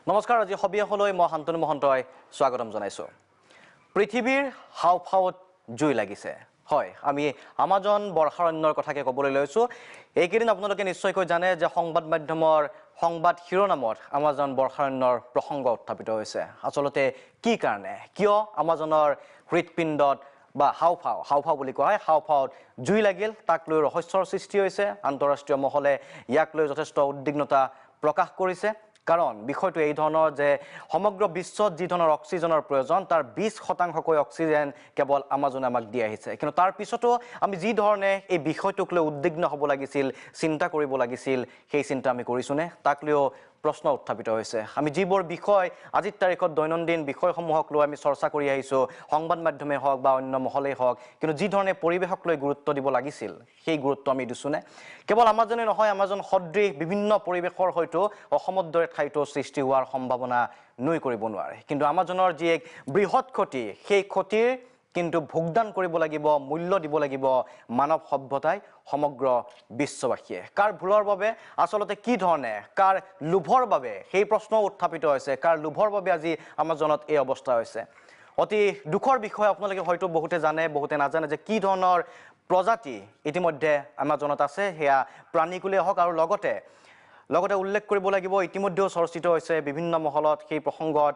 নমস্কাৰ আজি সবিয়াহলৈ মই শান্তনু মহন্তই স্বাগতম জনাইছোঁ পৃথিৱীৰ হাওফাওত জুই লাগিছে হয় আমি আমাজন বৰ্ষাৰণ্যৰ কথাকে ক'বলৈ লৈছোঁ এইকেইদিন আপোনালোকে নিশ্চয়কৈ জানে যে সংবাদ মাধ্যমৰ সংবাদ শিৰোনামত আমাজন বৰ্ষাৰণ্যৰ প্ৰসংগ উত্থাপিত হৈছে আচলতে কি কাৰণে কিয় আমাজনৰ হৃদপিণ্ডত বা হাওফাও বুলি কোৱা হয় হাওফাওত জুই লাগিল তাক লৈ ৰহস্যৰ সৃষ্টি হৈছে আন্তঃৰাষ্ট্ৰীয় মহলে ইয়াক লৈ যথেষ্ট উদ্বিগ্নতা প্ৰকাশ কৰিছে কাৰণ বিষয়টো এই ধৰণৰ যে সমগ্ৰ বিশ্বত যি ধৰণৰ অক্সিজেনৰ প্ৰয়োজন তাৰ 20% অক্সিজেন কেৱল আমাজনে আমাক দি আহিছে কিন্তু তাৰ পিছতো আমি যি ধৰণে এই বিষয়টোক লৈ উদ্বিগ্ন হ'ব লাগিছিল চিন্তা কৰিব লাগিছিল সেই চিন্তা আমি কৰিছোনে তাক লৈ প্ৰশ্ন উত্থাপিত হৈছে আমি যিবোৰ বিষয় আজিৰ তাৰিখত দৈনন্দিন বিষয়সমূহক লৈ আমি চৰ্চা কৰি আহিছোঁ সংবাদ মাধ্যমে হওক বা অন্য মহলেই হওক কিন্তু যি ধৰণে পৰিৱেশক লৈ গুৰুত্ব দিব লাগিছিল সেই গুৰুত্ব আমি দিছোনে কেৱল আমাজনে নহয় আমাজন সদৃশ বিভিন্ন পৰিৱেশৰ হয়তো অসমত দৰে ঠাইটো সৃষ্টি হোৱাৰ সম্ভাৱনা নুই কৰিব নোৱাৰে কিন্তু আমাজনৰ যি এক বৃহৎ ক্ষতি সেই ক্ষতিৰ কিন্তু ভোগদান কৰিব লাগিব মূল্য দিব লাগিব মানৱ সভ্যতাই সমগ্ৰ বিশ্ববাসীয়ে কাৰ ভুলৰ বাবে আচলতে কি ধৰণে কাৰ লোভৰ বাবে সেই প্ৰশ্ন উত্থাপিত হৈছে কাৰ লোভৰ বাবে আজি আমাজনত এই অৱস্থা হৈছে অতি দুখৰ বিষয় আপোনালোকে হয়তো বহুতে জানে বহুতে নাজানে যে কি ধৰণৰ প্ৰজাতি ইতিমধ্যে আমাজনত আছে হেয়া প্ৰাণীকুলে হওক আৰু লগতে উল্লেখ কৰিব লাগিব ইতিমধ্যে চৰ্চিত হৈছে বিভিন্ন মহলত সেই প্ৰসংগত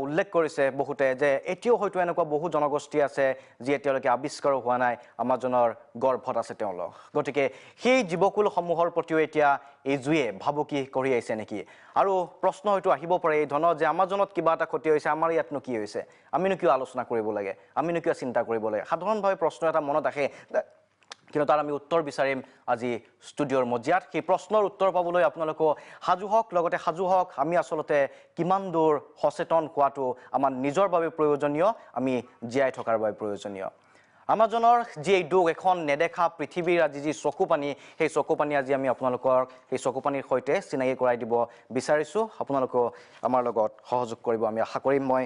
উল্লেখ কৰিছে বহুতে যে এতিয়াও হয়তো এনেকুৱা বহু জনগোষ্ঠী আছে যি এতিয়ালৈকে আৱিষ্কাৰ হোৱা নাই আমাজনৰ গৰ্ভত আছে তেওঁলোক গতিকে সেই জীৱকুলসমূহৰ প্ৰতিও এতিয়া এই জুয়ে ভাবুকি কৰি আহিছে নেকি আৰু প্ৰশ্ন হয়তো আহিব পাৰে এই ধৰণৰ যে আমাজনত কিবা এটা ক্ষতি হৈছে আমাৰ ইয়াতনো কি হৈছে আমিনো কিয় আলোচনা কৰিব লাগে আমিনো কিয় চিন্তা কৰিব লাগে সাধাৰণভাৱে প্ৰশ্ন এটা মনত আহে কিন্তু তাৰ আমি উত্তৰ বিচাৰিম আজি ষ্টুডিঅ'ৰ মজিয়াত সেই প্ৰশ্নৰ উত্তৰ পাবলৈ আপোনালোকক সাজু হওক আমি আচলতে কিমান দূৰ সচেতন হোৱাটো আমাৰ নিজৰ বাবে প্ৰয়োজনীয় আমি জীয়াই থকাৰ বাবে প্ৰয়োজনীয় আমাজনৰ যি এই দুখ এখন নেদেখা পৃথিৱীৰ আজি যি চকুপানী সেই চকুপানী আজি আমি আপোনালোকৰ সেই চকুপানীৰ সৈতে চিনাকি কৰাই দিব বিচাৰিছোঁ আপোনালোকক আমাৰ লগত সহযোগ কৰিব আমি আশা কৰিম মই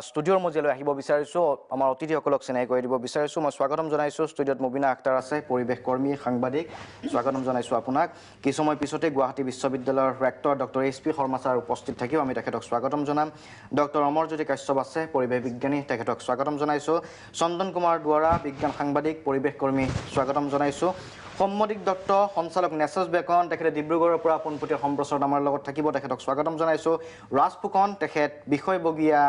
ষ্টুডিঅ'ৰ মজিয়ালৈ আহিব বিচাৰিছোঁ আমাৰ অতিথিসকলক চিনাকি কৰি দিব বিচাৰিছোঁ মই স্বাগতম জনাইছোঁ ষ্টুডিঅ'ত মুবিনা আখতাৰ আছে পৰিৱেশ কৰ্মী সাংবাদিক স্বাগতম জনাইছোঁ আপোনাক কিছু সময় পিছতে গুৱাহাটী বিশ্ববিদ্যালয়ৰ rector doctor H P Sharma sir উপস্থিত থাকিব আমি তেখেতক স্বাগতম জনাম ডক্টৰ অমৰজ্যোতি কাশ্যপ আছে পৰিৱেশ বিজ্ঞানী তেখেতক স্বাগতম জনাইছোঁ চন্দন কুমাৰ দুৱাৰা বিজ্ঞান সাংবাদিক পৰিৱেশ কৰ্মী স্বাগতম জনাইছোঁ সম্মদিক দত্ত সঞ্চালক নেচেছ বেকন তেখেতে ডিব্ৰুগড়ৰ পৰা পোনপটীয়া সম্প্ৰচাৰত আমাৰ লগত থাকিব তেখেতক স্বাগতম জনাইছোঁ ৰাজ ফুকন তেখেত বিষয়ববীয়া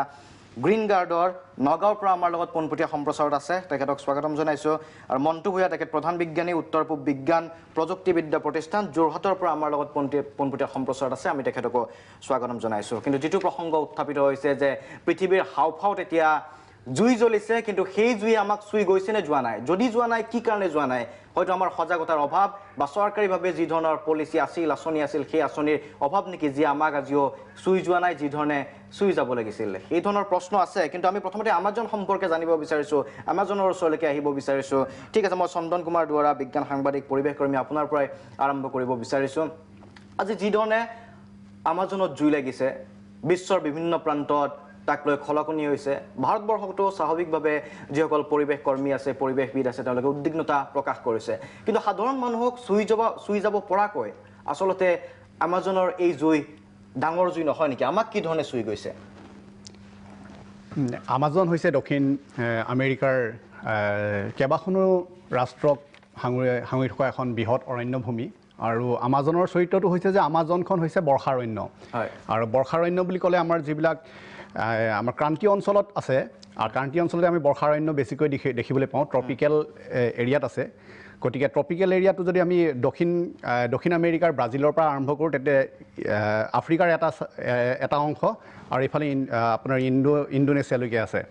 গ্ৰীণ গাৰ্ডৰ নগাঁৱৰ পৰা আমাৰ লগত পোনপটীয়া সম্প্ৰচাৰত আছে তেখেতক স্বাগতম জনাইছোঁ আৰু মণ্টু ভূঞা তেখেত প্ৰধান বিজ্ঞানী উত্তৰ পূব বিজ্ঞান প্ৰযুক্তিবিদ্যা প্ৰতিষ্ঠান যোৰহাটৰ পৰা আমাৰ লগত পোনপটীয়া সম্প্ৰচাৰত আছে আমি তেখেতকো স্বাগতম জনাইছোঁ কিন্তু যিটো প্ৰসংগ উত্থাপিত হৈছে যে পৃথিৱীৰ হাওফাওত এতিয়া জুই জ্বলিছে কিন্তু সেই জুই আমাক চুই গৈছে নে যোৱা নাই যদি যোৱা নাই কি কাৰণে যোৱা নাই হয়তো আমাৰ সজাগতাৰ অভাৱ বা চৰকাৰীভাৱে যি ধৰণৰ পলিচি আছিল আঁচনি আছিল সেই আঁচনিৰ অভাৱ নেকি যি আমাক আজিও চুই যোৱা নাই যি ধৰণে চুই যাব লাগিছিল এই ধৰণৰ প্ৰশ্ন আছে কিন্তু আমি প্ৰথমতে আমাজন সম্পৰ্কে জানিব বিচাৰিছোঁ আমাজনৰ ওচৰলৈকে আহিব বিচাৰিছোঁ ঠিক আছে মই চন্দন কুমাৰ দুৱাৰা বিজ্ঞান সাংবাদিক পৰিৱেশ কৰ্মী আপোনাৰ পৰাই আৰম্ভ কৰিব বিচাৰিছোঁ আজি যি ধৰণে আমাজনত জুই লাগিছে বিশ্বৰ বিভিন্ন প্ৰান্তত তাক লৈ খলকনি হৈছে ভাৰতবৰ্ষতো স্বাভাৱিকভাৱে যিসকল পৰিৱেশ কৰ্মী আছে পৰিৱেশবিদ আছে তেওঁলোকে উদ্বিগ্নতা প্ৰকাশ কৰিছে কিন্তু সাধাৰণ মানুহক চুই যাব পৰাকৈ আচলতে আমাজনৰ এই জুই ডাঙৰ জুই নহয় নেকি আমাক কি ধৰণে চুই গৈছে আমাজন হৈছে দক্ষিণ আমেৰিকাৰ কেইবাখনো ৰাষ্ট্ৰক সাঙুৰি থকা এখন বৃহৎ অৰণ্যভূমি আৰু আমাজনৰ চৰিত্ৰটো হৈছে যে আমাজনখন হৈছে বৰ্ষাৰণ্য আৰু বৰ্ষাৰণ্য বুলি ক'লে আমাৰ যিবিলাক আমাৰ ক্ৰান্তীয় অঞ্চলত আছে আৰু ক্ৰান্তীয় অঞ্চলতে আমি বৰ্ষাৰণ্য বেছিকৈ দেখিবলৈ পাওঁ ট্ৰপিকেল এৰিয়াত আছে গতিকে ট্ৰপিকেল এৰিয়াটো যদি আমি দক্ষিণ আমেৰিকাৰ ব্ৰাজিলৰ পৰা আৰম্ভ কৰোঁ তেন্তে আফ্ৰিকাৰ এটা অংশ আৰু এইফালে আপোনাৰ ইণ্ডোনেছিয়ালৈকে আছে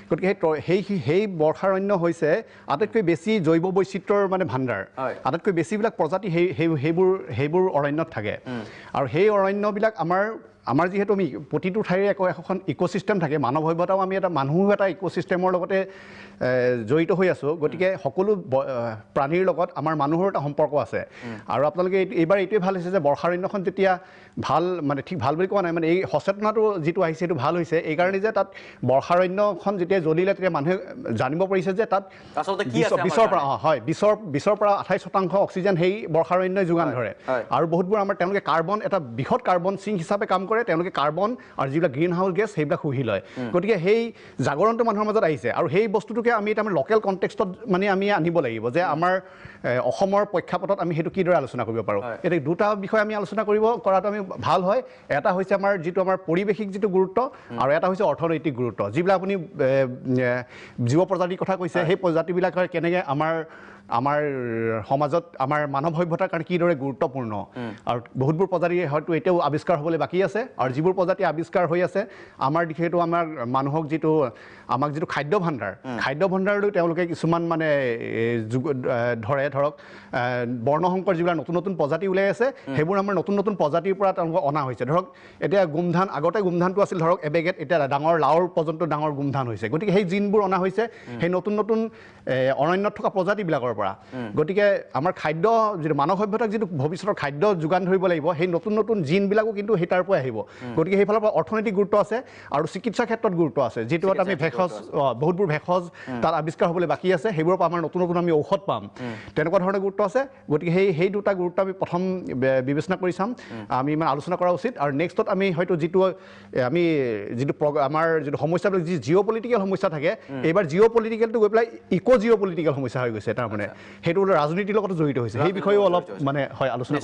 গতিকে সেই বৰ্ষাৰণ্য হৈছে আটাইতকৈ বেছি জৈৱ বৈচিত্ৰ্যৰ মানে ভাণ্ডাৰ আটাইতকৈ বেছিবিলাক প্ৰজাতি সেইবোৰ অৰণ্যত থাকে আৰু সেই অৰণ্যবিলাক আমাৰ যিহেতু আমি প্ৰতিটো ঠাইৰে এখন ইক'চিষ্টেম থাকে মানৱ সভ্যতাও আমি মানুহো এটা ইক'চিষ্টেমৰ লগতে জড়িত হৈ আছোঁ গতিকে সকলো প্ৰাণীৰ লগত আমাৰ মানুহৰ এটা সম্পৰ্ক আছে আৰু আপোনালোকে এইবাৰ এইটোৱে ভাল হৈছে যে বৰ্ষাৰণ্যখন যেতিয়া ভাল মানে ঠিক ভাল বুলি কোৱা নাই মানে এই সচেতনতাটো যিটো আহিছে সেইটো ভাল হৈছে এইকাৰণে যে তাত বৰ্ষাৰণ্যখন যেতিয়া জ্বলিলে তেতিয়া মানুহে জানিব পাৰিছে যে তাত বিছৰ পৰা 28% অক্সিজেন সেই বৰ্ষাৰণ্যই যোগান ধৰে আৰু বহুতবোৰ আমাৰ তেওঁলোকে কাৰ্বন এটা বৃহৎ কাৰ্বন সিংক হিচাপে কাম কৰে কৰে তেওঁলোকে কাৰ্বন আৰু যিবিলাক গ্ৰীণ হাউচ গেছ সেইবিলাক শুহি লয় গতিকে সেই জাগৰণটো মানুহৰ মাজত আহিছে আৰু সেই বস্তুটোকে আমি এটা লোকেল কনটেক্সটত মানে আমি আনিব লাগিব যে আমাৰ অসমৰ প্ৰেক্ষাপটত আমি সেইটো কিদৰে আলোচনা কৰিব পাৰোঁ এতিয়া দুটা বিষয় আমি আলোচনা কৰাটো আমি ভাল হয় এটা হৈছে আমাৰ যিটো আমাৰ পৰিৱেশিক যিটো গুৰুত্ব আৰু এটা হৈছে অৰ্থনৈতিক গুৰুত্ব যিবিলাক আপুনি জীৱ প্ৰজাতিৰ কথা কৈছে সেই প্ৰজাতিবিলাকৰ কেনেকৈ আমাৰ সমাজত আমাৰ মানৱ সভ্যতাৰ কাৰণে কিদৰে গুৰুত্বপূৰ্ণ আৰু বহুতবোৰ প্ৰজাতি হয়তো এতিয়াও আৱিষ্কাৰ হ'বলৈ বাকী আছে আৰু যিবোৰ প্ৰজাতি আৱিষ্কাৰ হৈ আছে আমাৰ যিহেতু মানুহক আমাক যিটো খাদ্য ভাণ্ডাৰলৈ তেওঁলোকে কিছুমান মানে ধৰক বৰ্ণসংকৰ যিবিলাক নতুন নতুন প্ৰজাতি ওলাই আছে সেইবোৰ আমাৰ নতুন নতুন প্ৰজাতিৰ পৰা তেওঁলোকক অনা হৈছে ধৰক এতিয়া গোমধান আগতে গোমধানটো আছিল ধৰক এবেগেট এতিয়া ডাঙৰ লাওৰ পৰ্যন্ত ডাঙৰ গোমধান হৈছে গতিকে সেই জিনবোৰ অনা হৈছে সেই নতুন নতুন অৰণ্যত থকা প্ৰজাতিবিলাকৰ পৰা গতিকে আমাৰ খাদ্য যিটো মানৱ সভ্যতাক যিটো ভৱিষ্যতৰ খাদ্য যোগান ধৰিব লাগিব সেই নতুন নতুন জিনবিলাকো কিন্তু সেই তাৰ পৰা আহিব গতিকে সেইফালৰ পৰা অৰ্থনৈতিক গুৰুত্ব আছে আৰু চিকিৎসা ক্ষেত্ৰত গুৰুত্ব আছে যিটো আমি ভেষজ বহুতবোৰ ভেষজ তাত আৱিষ্কাৰ হ'বলৈ বাকী আছে সেইবোৰৰ পৰা আমাৰ নতুন নতুন আমি ঔষধ পাম তেনেকুৱা ধৰণৰ গুৰুত্ব আছে গতিকে সেই দুটা গুৰুত্ব আমি প্ৰথম বিবেচনা কৰি চাম আমি ইমান আলোচনা কৰা উচিত আৰু নেক্সটত আমি হয়তো যিটো আমাৰ যিটো সমস্যাবিলাক যি জিঅ' পলিটিকেল সমস্যা থাকে এইবাৰ জিঅ' পলিটিকেলটো গৈ পেলাই জিঅ' পলিটিকেল সমস্যা হৈ গৈছে তাৰমানে সেইটো ৰাজনীতিৰ লগত জড়িত হৈছে সেই বিষয়েও অলপ মানে হয় আলোচনা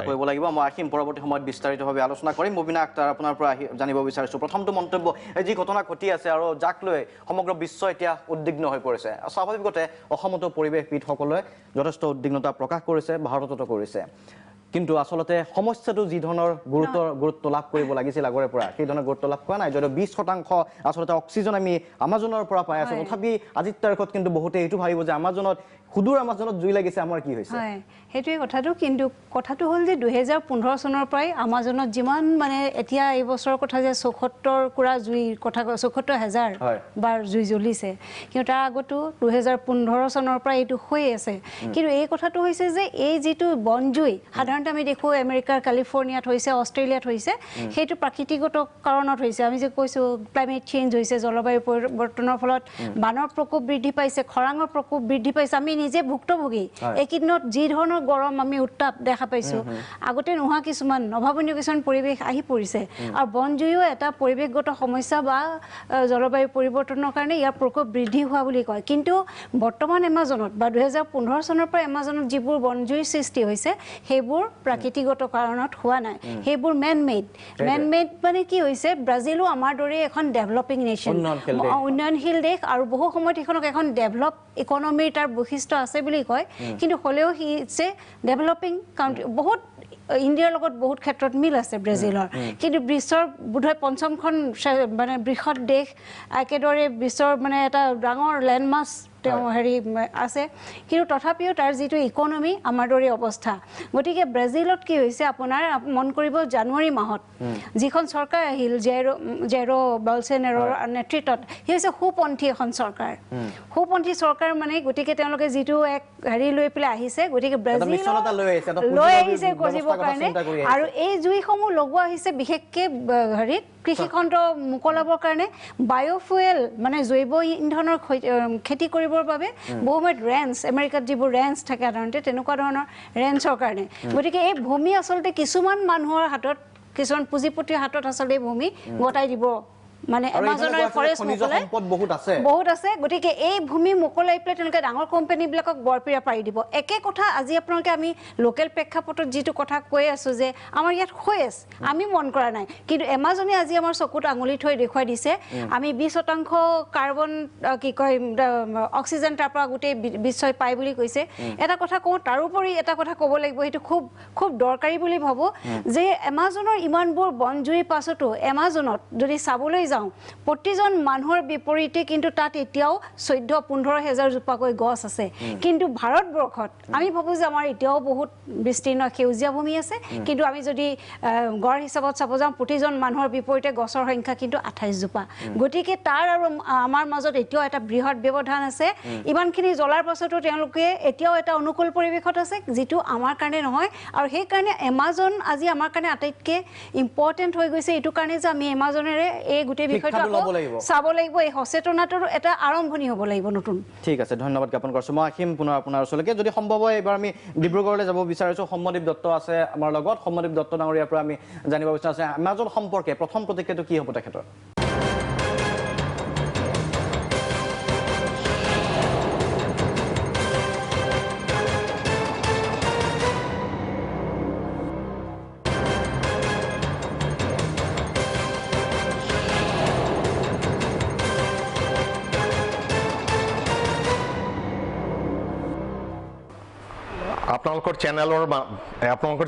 কৰিব লাগিব মই আহিম পৰৱৰ্তী সময়ত বিস্তাৰিতভাৱে আলোচনা কৰিম মুবিনা আক্তাৰ আপোনাৰ পৰা জানিব বিচাৰিছোঁ প্ৰথমটো মন্তব্য এই যি ঘটনা ঘটি আছে আৰু যাক লৈ সমগ্ৰ বিশ্ব এতিয়া উদ্বিগ্ন হৈ পৰিছে স্বাভাৱিকতে অসমতো পৰিৱেশবিদসকলে যথেষ্ট উদ্বিগ্নতা প্ৰকাশ কৰিছে ভাৰততো কৰিছে কিন্তু আচলতে সমস্যাটো যি ধৰণৰ গুৰুত্ব লাভ কৰিব লাগিছিল আগৰে পৰা সেই ধৰণৰ গুৰুত্ব লাভ কৰা নাই যদিও 20% আচলতে অক্সিজেন আমি আমাজনৰ পৰা পাই আছো তথাপি আজিৰ তাৰিখত কিন্তু বহুতে এইটো ভাবিব যে আমাজনত সুদূৰ আমাজনত জুই লাগিছে আমাৰ কি হৈছে হয় সেইটোৱে কথাটো কিন্তু কথাটো হ'ল যে 2015 চনৰ পৰাই আমাজনত যিমান মানে এতিয়া এই বছৰৰ কথা যে 74 কুৰা জুইৰ কথা 74,000 বাৰ জুই জ্বলিছে কিন্তু তাৰ আগতো 2015 চনৰ পৰা এইটো হৈ আছে কিন্তু এই কথাটো হৈছে যে এই যিটো বনজুই সাধাৰণতে আমি দেখো আমেৰিকাৰ কেলিফৰ্ণিয়াত হৈছে অষ্ট্ৰেলিয়াত হৈছে সেইটো প্ৰাকৃতিকগত কাৰণত হৈছে আমি যে কৈছো ক্লাইমেট চেঞ্জ হৈছে জলবায়ু পৰিৱৰ্তনৰ ফলত বানৰ প্ৰকোপ বৃদ্ধি পাইছে খৰাঙৰ প্ৰকোপ বৃদ্ধি পাইছে আমি নিজে ভুক্তভোগী একিদিনত যি ধৰণৰ গৰম আমি উত্তাপ দেখা পাইছো আগতে নোহোৱা কিছুমান অভাৱনীয় কিছুমান পৰিৱেশ আহি পৰিছে আৰু বনজুইও এটা পৰিৱেশগত সমস্যা বা জলবায়ু পৰিৱৰ্তনৰ কাৰণে ইয়াৰ প্ৰকোপ বৃদ্ধি হোৱা বুলি কয় কিন্তু বৰ্তমান এমাজনত বা 2015 চনৰ পৰা এমাজনত যিবোৰ বনজুইৰ সৃষ্টি হৈছে সেইবোৰ প্ৰাকৃতিকগত কাৰণত হোৱা নাই সেইবোৰ মেন মেড মানে কি হৈছে ব্ৰাজিলো আমাৰ দৰে এখন ডেভেলপিং নেশ্যন উন্নয়নশীল দেশ আৰু বহু সময়ত এখনক এখন ডেভেলপ ইকনমিৰ তাৰ বৈশিষ্ট্য আছে বুলি কয় কিন্তু হ'লেও হি ইটছে ডেভেলপিং কাউন্ট্ৰি বহুত ইণ্ডিয়াৰ লগত বহুত ক্ষেত্ৰত মিল আছে ব্ৰাজিলৰ কিন্তু বিশ্বৰ বোধহয় পঞ্চমখন মানে বৃহৎ দেশ একেদৰে বিশ্বৰ মানে এটা ডাঙৰ লেণ্ডমাৰ্ক হেৰি আছে কিন্তু তথাপিও তাৰ যিটো ইকনমি আমাৰ দৰে অৱস্থা গতিকে ব্ৰাজিলত কি হৈছে আপোনাৰ মন কৰিব জানুৱাৰী মাহত যিখন চৰকাৰ আহিল জেৰ বলচেনাৰৰ নেতৃত্বত সি হৈছে সুপন্থী এখন চৰকাৰ সুপন্থী চৰকাৰ মানে গতিকে তেওঁলোকে যিটো এক হেৰি লৈ পেলাই আহিছে গতিকে ব্ৰাজিলত লৈ আহিছে গজিবৰ কাৰণে আৰু এই জুইসমূহ লগোৱা আহিছে বিশেষকৈ হেৰি কৃষিখণ্ড মুকলাবৰ কাৰণে বায়'ফুৱেল মানে জৈৱ ইন্ধনৰ খেতি কৰিবৰ বাবে বহুসময়ত ৰেঞ্চ আমেৰিকাত যিবোৰ ৰেঞ্চ থাকে সাধাৰণতে তেনেকুৱা ধৰণৰ ৰেঞ্চৰ কাৰণে গতিকে এই ভূমি আচলতে কিছুমান মানুহৰ হাতত কিছুমান পুঁজিপতিৰ হাতত আচলতে এই ভূমি গতাই দিব মানে এমাজনৰ ফৰেষ্ট বহুত আছে গতিকে এই ভূমি মুকলাই পেলাই তেওঁলোকে ডাঙৰ কোম্পানীবিলাকক বৰপিৰা পাৰি দিব একে কথা আজি আপোনালোকে আমি লোকেল প্ৰেক্ষাপটত যিটো কথা কৈ আছো যে আমাৰ ইয়াত হৈ আছে আমি মন কৰা নাই কিন্তু এমাজনে আজি আমাৰ চকুত আঙুলি থৈ দেখুৱাই দিছে আমি 20% কাৰ্বন কি কয় অক্সিজেন তাৰ পৰা গোটেই বিশ্বই পায় বুলি কৈছে এটা কথা কওঁ তাৰোপৰি এটা কথা ক'ব লাগিব সেইটো খুব খুব দৰকাৰী বুলি ভাবো যে এমাজনৰ ইমানবোৰ বনজুইৰ পাছতো এমাজনত যদি চাবলৈ যাওঁ প্ৰতিজন মানুহৰ বিপৰীতে কিন্তু তাত এতিয়াও 14-15,000 জোপাকৈ গছ আছে কিন্তু ভাৰতবৰ্ষত আমি ভাবো যে আমাৰ এতিয়াও বহুত বিস্তীৰ্ণ সেউজীয়া ভূমি আছে কিন্তু আমি যদি গড় হিচাপত চাব যাওঁ প্ৰতিজন মানুহৰ বিপৰীতে গছৰ সংখ্যা কিন্তু 28 জোপা গতিকে তাৰ আৰু আমাৰ মাজত এতিয়াও এটা বৃহৎ ব্যৱধান আছে ইমানখিনি জ্বলাৰ পাছতো তেওঁলোকে এতিয়াও এটা অনুকূল পৰিৱেশত আছে যিটো আমাৰ কাৰণে নহয় আৰু সেই কাৰণে এমাজন আজি আমাৰ কাৰণে আটাইতকৈ ইম্পৰ্টেণ্ট হৈ গৈছে এইটো কাৰণে যে আমি এমাজনেৰে এই হয়তো এই বিষয়টো শিক্ষাটো ল'ব লাগিব। চাব লাগিব, এই সচেতনতাৰ এটা আৰম্ভণি হ'ব লাগিব নতুন। ঠিক আছে, ধন্যবাদ জ্ঞাপন কৰিছোঁ। মই আহিম পুনৰ আপোনাৰ ওচৰলৈকে। যদি সম্ভৱ হয় এইবাৰ আমি ডিব্ৰুগড়লৈ যাব বিচাৰিছোঁ। সৌম্যদীপ দত্ত আছে আমাৰ লগত। সৌম্যদীপ দত্ত ডাঙৰীয়াৰ পৰা আমি জানিব বিচাৰিছোঁ আমাজন সম্পৰ্কে প্ৰথম প্ৰতিক্ৰিয়াটো কি হ'ব তেখেতৰ? আপোনালোকৰ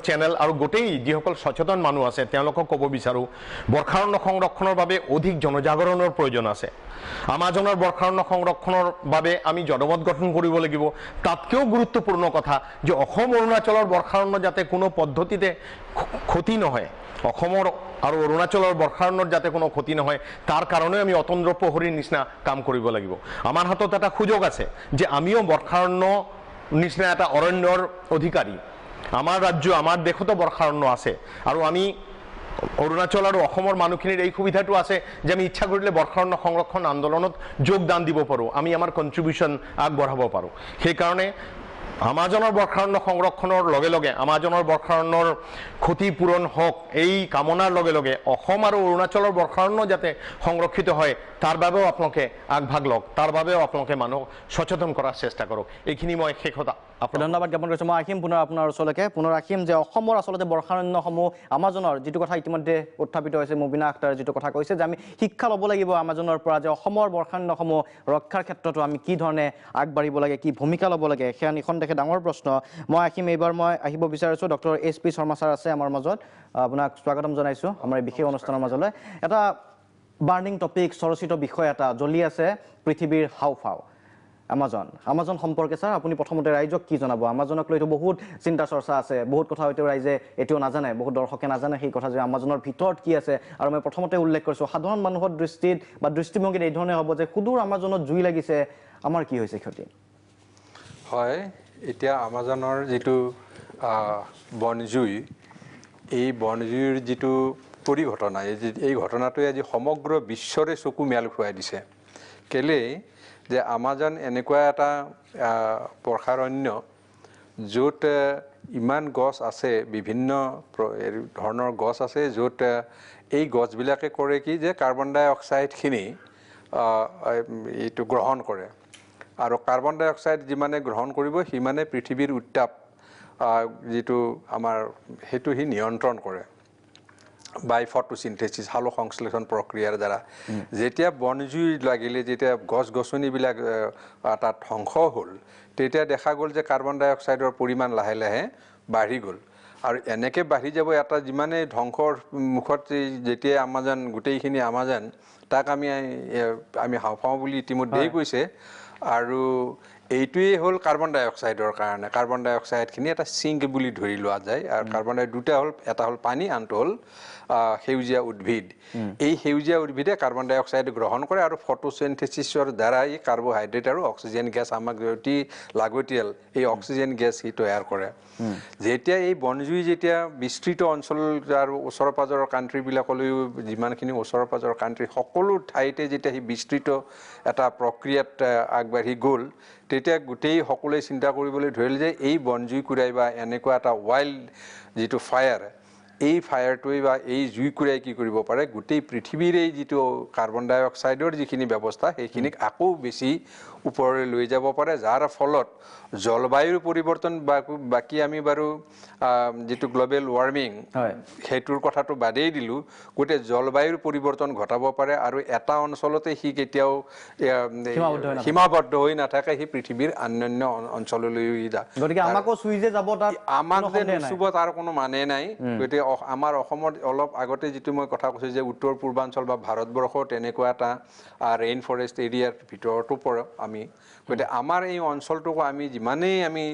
চেনেল আৰু গোটেই যিসকল সচেতন মানুহ আছে তেওঁলোকক ক'ব বিচাৰোঁ, বৰ্ষাৰণ্য সংৰক্ষণৰ বাবে অধিক জনজাগৰণৰ প্ৰয়োজন আছে। আমাজনৰ বৰ্ষাৰণ্য সংৰক্ষণৰ বাবে আমি জনমত গঠন কৰিব লাগিব। তাতকৈও গুৰুত্বপূৰ্ণ কথা যে অসম অৰুণাচলৰ বৰ্ষাৰণ্য যাতে কোনো পদ্ধতিতে ক্ষতি নহয়, অসমৰ আৰু অৰুণাচলৰ বৰ্ষাৰণ্যৰ যাতে কোনো ক্ষতি নহয়, তাৰ কাৰণে আমি অতন্দ্ৰ প্ৰহৰীৰ নিচিনা কাম কৰিব লাগিব। আমাৰ হাতত এটা সুযোগ আছে যে আমিও বৰ্ষাৰণ্য নিচিনা এটা অৰণ্যৰ অধিকাৰী। আমাৰ ৰাজ্য, আমাৰ দেশতো বৰ্ষাৰণ্য আছে আৰু আমি অৰুণাচল আৰু অসমৰ মানুহখিনিৰ এই সুবিধাটো আছে যে আমি ইচ্ছা কৰিলে বৰ্ষাৰণ্য সংৰক্ষণ আন্দোলনত যোগদান দিব পাৰোঁ, আমি আমাৰ কণ্ট্ৰিবিউশ্যন আগবঢ়াব পাৰোঁ। সেইকাৰণে আমাজনৰ বৰ্ষাৰণ্য সংৰক্ষণৰ লগে লগে আমাজনৰ বৰ্ষাৰণ্যৰ ক্ষতিপূৰণ হওক এই কামনাৰ লগে লগে অসম আৰু অৰুণাচলৰ বৰ্ষাৰণ্য যাতে সংৰক্ষিত হয় তাৰ বাবেও আপোনালোকে আগভাগ লওক, তাৰ বাবেও আপোনালোকে মানুহক সচেতন কৰাৰ চেষ্টা কৰক। এইখিনি মই শেষত ধন্যবাদ জ্ঞাপন কৰিছোঁ। মই আহিম পুনৰ আপোনাৰ ওচৰলৈকে। পুনৰ আহিম যে অসমৰ আচলতে বৰ্ষাৰণ্যসমূহ আমাজনৰ যিটো কথা ইতিমধ্যে উত্থাপিত হৈছে, মুবিনা আখতাৰে যিটো কথা কৈছে যে আমি শিক্ষা ল'ব লাগিব আমাজনৰ পৰা, যে অসমৰ বৰ্ষাৰণ্যসমূহ ৰক্ষাৰ ক্ষেত্ৰতো আমি কি ধৰণে আগবাঢ়িব লাগে, কি ভূমিকা ল'ব লাগে, সেয়া নিঃসন্দেহে ডাঙৰ প্ৰশ্ন। মই আহিম, এইবাৰ মই আহিব বিচাৰিছোঁ ডক্টৰ SP শৰ্মা ছাৰ আছে আমাৰ মাজত। আপোনাক স্বাগতম জনাইছোঁ আমাৰ এই বিশেষ অনুষ্ঠানৰ মাজলৈ। এটা বাৰ্নিং টপিক, চৰ্চিত বিষয় এটা জ্বলি আছে, পৃথিৱীৰ হাওঁফাওঁ আমাজন সম্পৰ্কে ছাৰ আপুনি প্ৰথমতে ৰাইজক কি জনাব? আমাজনক লৈতো বহুত চিন্তা চৰ্চা আছে, বহুত কথা হয়তো ৰাইজে এতিয়াও নাজানে, বহুত দৰ্শকে নাজানে সেই কথা যে আমাজনৰ ভিতৰত কি আছে। আৰু মই প্ৰথমতে উল্লেখ কৰিছোঁ সাধাৰণ মানুহৰ দৃষ্টিত বা দৃষ্টিভংগীত এই ধৰণে হ'ব যে সুদূৰ আমাজনত জুই লাগিছে, আমাৰ কি হৈছে ক্ষতি? হয়, এতিয়া আমাজনৰ যিটো বনজুই, এই বনজুইৰ যিটো পৰিঘটনা, এই ঘটনাটোৱে আজি সমগ্ৰ বিশ্বৰে চকু মেল খুৱাই দিছে। কেলেই যে আমাজন এনেকুৱা এটা বৰ্ষাৰণ্য য'ত ইমান গছ আছে, বিভিন্ন ধৰণৰ গছ আছে, য'ত এই গছবিলাকে কৰে কি যে কাৰ্বন ডাই অক্সাইডখিনি এইটো গ্ৰহণ কৰে আৰু কাৰ্বন ডাই অক্সাইড যিমানে গ্ৰহণ কৰিব সিমানে পৃথিৱীৰ উত্তাপ যিটো আমাৰ সেইটো সি নিয়ন্ত্ৰণ কৰে বাই ফটোচিনথেচিছ, সালো সংশ্লেষণ প্ৰক্ৰিয়াৰ দ্বাৰা। যেতিয়া বনজুই লাগিলে, যেতিয়া গছ গছনিবিলাক তাত ধ্বংস হ'ল, তেতিয়া দেখা গ'ল যে কাৰ্বন ডাই অক্সাইডৰ পৰিমাণ লাহে লাহে বাঢ়ি গ'ল। আৰু এনেকৈ বাঢ়ি যাব, এটা যিমানে ধ্বংসৰ মুখত যেতিয়া আমাজন গোটেইখিনি আমাজন তাক আমি হাওঁফাওঁ বুলি ইতিমধ্যেই কৈছে। আৰু এইটোৱেই হ'ল কাৰ্বন ডাই অক্সাইডৰ কাৰণে। কাৰ্বন ডাই অক্সাইডখিনি এটা চিংক বুলি ধৰি লোৱা যায়। আৰু কাৰ্বন ডাই দুটা হ'ল, এটা হ'ল পানী, আনটো হ'ল সেউজীয়া উদ্ভিদ। এই সেউজীয়া উদ্ভিদে কাৰ্বন ডাই অক্সাইড গ্ৰহণ কৰে আৰু ফটোচিনথেচিছৰ দ্বাৰা এই কাৰ্বহাইড্ৰেট আৰু অক্সিজেন গেছ আমাক অতি লাগতিয়াল এই অক্সিজেন গেছ সি তৈয়াৰ কৰে। যেতিয়া এই বনজুই যেতিয়া বিস্তৃত অঞ্চল আৰু ওচৰ পাজৰৰ কাণ্ট্ৰিবিলাকলৈও, যিমানখিনি ওচৰ পাজৰৰ কাণ্ট্ৰি সকলো ঠাইতে যেতিয়া সি বিস্তৃত এটা প্ৰক্ৰিয়াত আগবাঢ়ি গ'ল, তেতিয়া গোটেই সকলোৱে চিন্তা কৰিবলৈ ধৰিলে যে এই বনজুইকুৰাই বা এনেকুৱা এটা ৱাইল্ড যিটো ফায়াৰ, এই ফায়াৰটোৱে বা এই জুইকুৰাই কি কৰিব পাৰে, গোটেই পৃথিৱীৰ এই যিটো কাৰ্বন ডাই অক্সাইডৰ যিখিনি ব্যৱস্থা সেইখিনিক আকৌ বেছি ওপৰলৈ লৈ যাব পাৰে, যাৰ ফলত জলবায়ুৰ পৰিৱৰ্তন বাকী আমি বাৰু যিটো গ্ল'বেল ৱাৰ্মিং সেইটোৰ কথাটো বাদেই দিলোঁ, গোটেই জলবায়ুৰ পৰিৱৰ্তন ঘটাব পাৰে। আৰু এটা অঞ্চলতে সি কেতিয়াও সীমাবদ্ধ হৈ নাথাকে, সি পৃথিৱীৰ অন্যান্য অঞ্চললৈও যায়। গতিকে আমাকো চুই যে যাব, তাত আমাক যে নুচুব তাৰ কোনো মানে নাই। গতিকে আমাৰ অসমত অলপ আগতে যিটো মই কথা কৈছোঁ যে উত্তৰ পূৰ্বাঞ্চল বা ভাৰতবৰ্ষ তেনেকুৱা এটা ৰেইন ফৰেষ্ট এৰিয়াৰ ভিতৰতো পৰে আমি। গতিকে আমাৰ এই অঞ্চলটোকো আমি যিমানেই আমি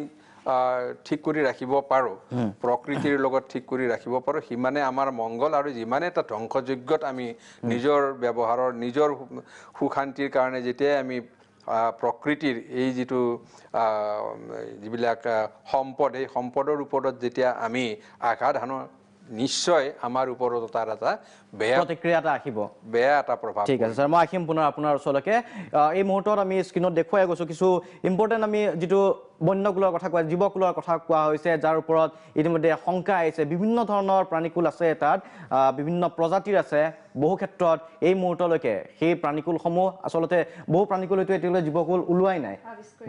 ঠিক কৰি ৰাখিব পাৰোঁ, প্ৰকৃতিৰ লগত ঠিক কৰি ৰাখিব পাৰোঁ, সিমানে আমাৰ মংগল। আৰু যিমানে এটা ধ্বংসযজ্ঞত আমি নিজৰ ব্যৱহাৰৰ, নিজৰ সুখ শান্তিৰ কাৰণে যেতিয়াই আমি প্ৰকৃতিৰ এই যিটো যিবিলাক সম্পদ, এই সম্পদৰ ওপৰত যেতিয়া আমি আঘাত হানো, নিশ্চয় আমাৰ ওপৰত তাৰ এটা প্ৰতিক্ৰিয়া এটা আহিব বেয়া এটা প্ৰভাৱ ঠিক আছে স্যাৰ মই আহিম পুনৰ আপোনাৰ ওচৰলৈকে এই মুহূৰ্তত আমি স্ক্ৰীনত দেখুৱাই গৈছোঁ কিছু ইম্পৰ্টেণ্ট আমি যিটো বন্যকুলৰ কথা কোৱা জীৱকুলৰ কথা কোৱা হৈছে যাৰ ওপৰত ইতিমধ্যে শংকা আহিছে বিভিন্ন ধৰণৰ প্ৰাণীকুল আছে তাত বিভিন্ন প্ৰজাতিৰ আছে বহু ক্ষেত্ৰত এই মুহূৰ্তলৈকে সেই প্ৰাণীকুলসমূহ আচলতে বহু প্ৰাণীকুল হয়তো এতিয়ালৈ জীৱকুল ওলোৱাই নাই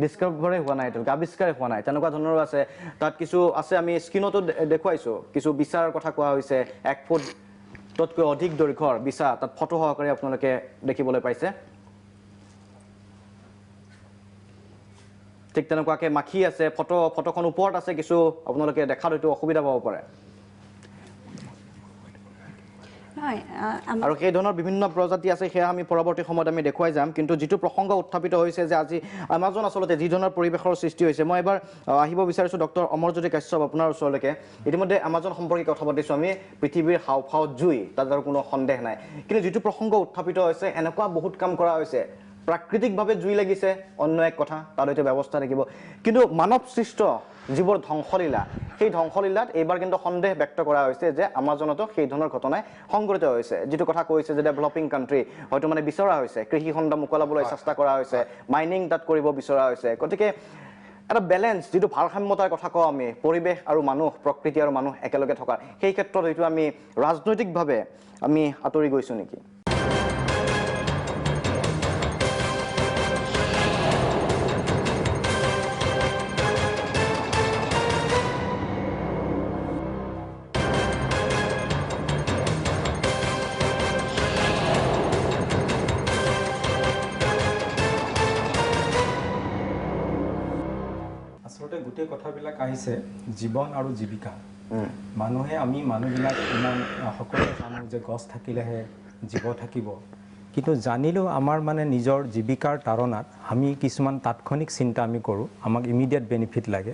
ডিস্কভাৰে হোৱা নাই এতিয়ালৈকে আৱিষ্কাৰে হোৱা নাই তেনেকুৱা ধৰণৰো আছে তাত কিছু আছে আমি স্ক্ৰীনতো দেখুৱাইছোঁ কিছু বিচাৰৰ কথা কোৱা হৈছে 1 ফুটতকৈ অধিক দৈৰ্ঘ্যৰ বিচা তাত ফটো সহকাৰে আপোনালোকে দেখিবলৈ পাইছে ঠিক তেনেকুৱাকে মাখি আছে ফটোখন ওপৰত আছে কিছু আপোনালোকে দেখাত হয়তো অসুবিধা পাব পাৰে আৰু সেই ধৰণৰ বিভিন্ন প্ৰজাতি আছে সেয়া আমি পৰৱৰ্তী সময়ত আমি দেখুৱাই যাম কিন্তু যিটো প্ৰসংগ উত্থাপিত হৈছে যে আজি আমাজন আচলতে যি ধৰণৰ পৰিৱেশৰ সৃষ্টি হৈছে মই এবাৰ আহিব বিচাৰিছোঁ ডক্টৰ অমৰজ্যোতি কাশ্যপ আপোনাৰ ওচৰলৈকে ইতিমধ্যে আমাজন সম্পৰ্কে কথা পাতিছোঁ আমি পৃথিৱীৰ হাওফাওত জুই তাত আৰু কোনো সন্দেহ নাই কিন্তু যিটো প্ৰসংগ উত্থাপিত হৈছে এনেকুৱা বহুত কাম কৰা হৈছে প্ৰাকৃতিকভাৱে জুই লাগিছে অন্য এক কথা তাৰ হয়তো ব্যৱস্থা থাকিব কিন্তু মানৱ সৃষ্ট যিবোৰ ধ্বংসলীলা সেই ধ্বংসলীলাত এইবাৰ কিন্তু সন্দেহ ব্যক্ত কৰা হৈছে যে আমাজনতো সেই ধৰণৰ ঘটনাই সংঘটিত হৈছে যিটো কথা কৈছে যে ডেভেলপিং কাণ্ট্ৰি হয়তো মানে বিচৰা হৈছে কৃষি খণ্ড মোকলাবলৈ চেষ্টা কৰা হৈছে মাইনিং তাত কৰিব বিচৰা হৈছে গতিকে এটা বেলেঞ্চ যিটো ভাৰসাম্যতাৰ কথা কওঁ আমি পৰিৱেশ আৰু মানুহ প্ৰকৃতি আৰু মানুহ একেলগে থকা সেই ক্ষেত্ৰত হয়তো আমি ৰাজনৈতিকভাৱে আমি আঁতৰি গৈছোঁ নেকি আচলতে গোটেই কথাবিলাক আহিছে জীৱন আৰু জীৱিকা মানুহে আমি মানুহবিলাক ইমান সকলোৱে জানো যে গছ থাকিলেহে জীৱ থাকিব কিন্তু জানিলেও আমাৰ মানে নিজৰ জীৱিকাৰ তাৰণাত আমি কিছুমান তাৎক্ষণিক চিন্তা আমি কৰোঁ আমাক ইমিডিয়েট বেনিফিট লাগে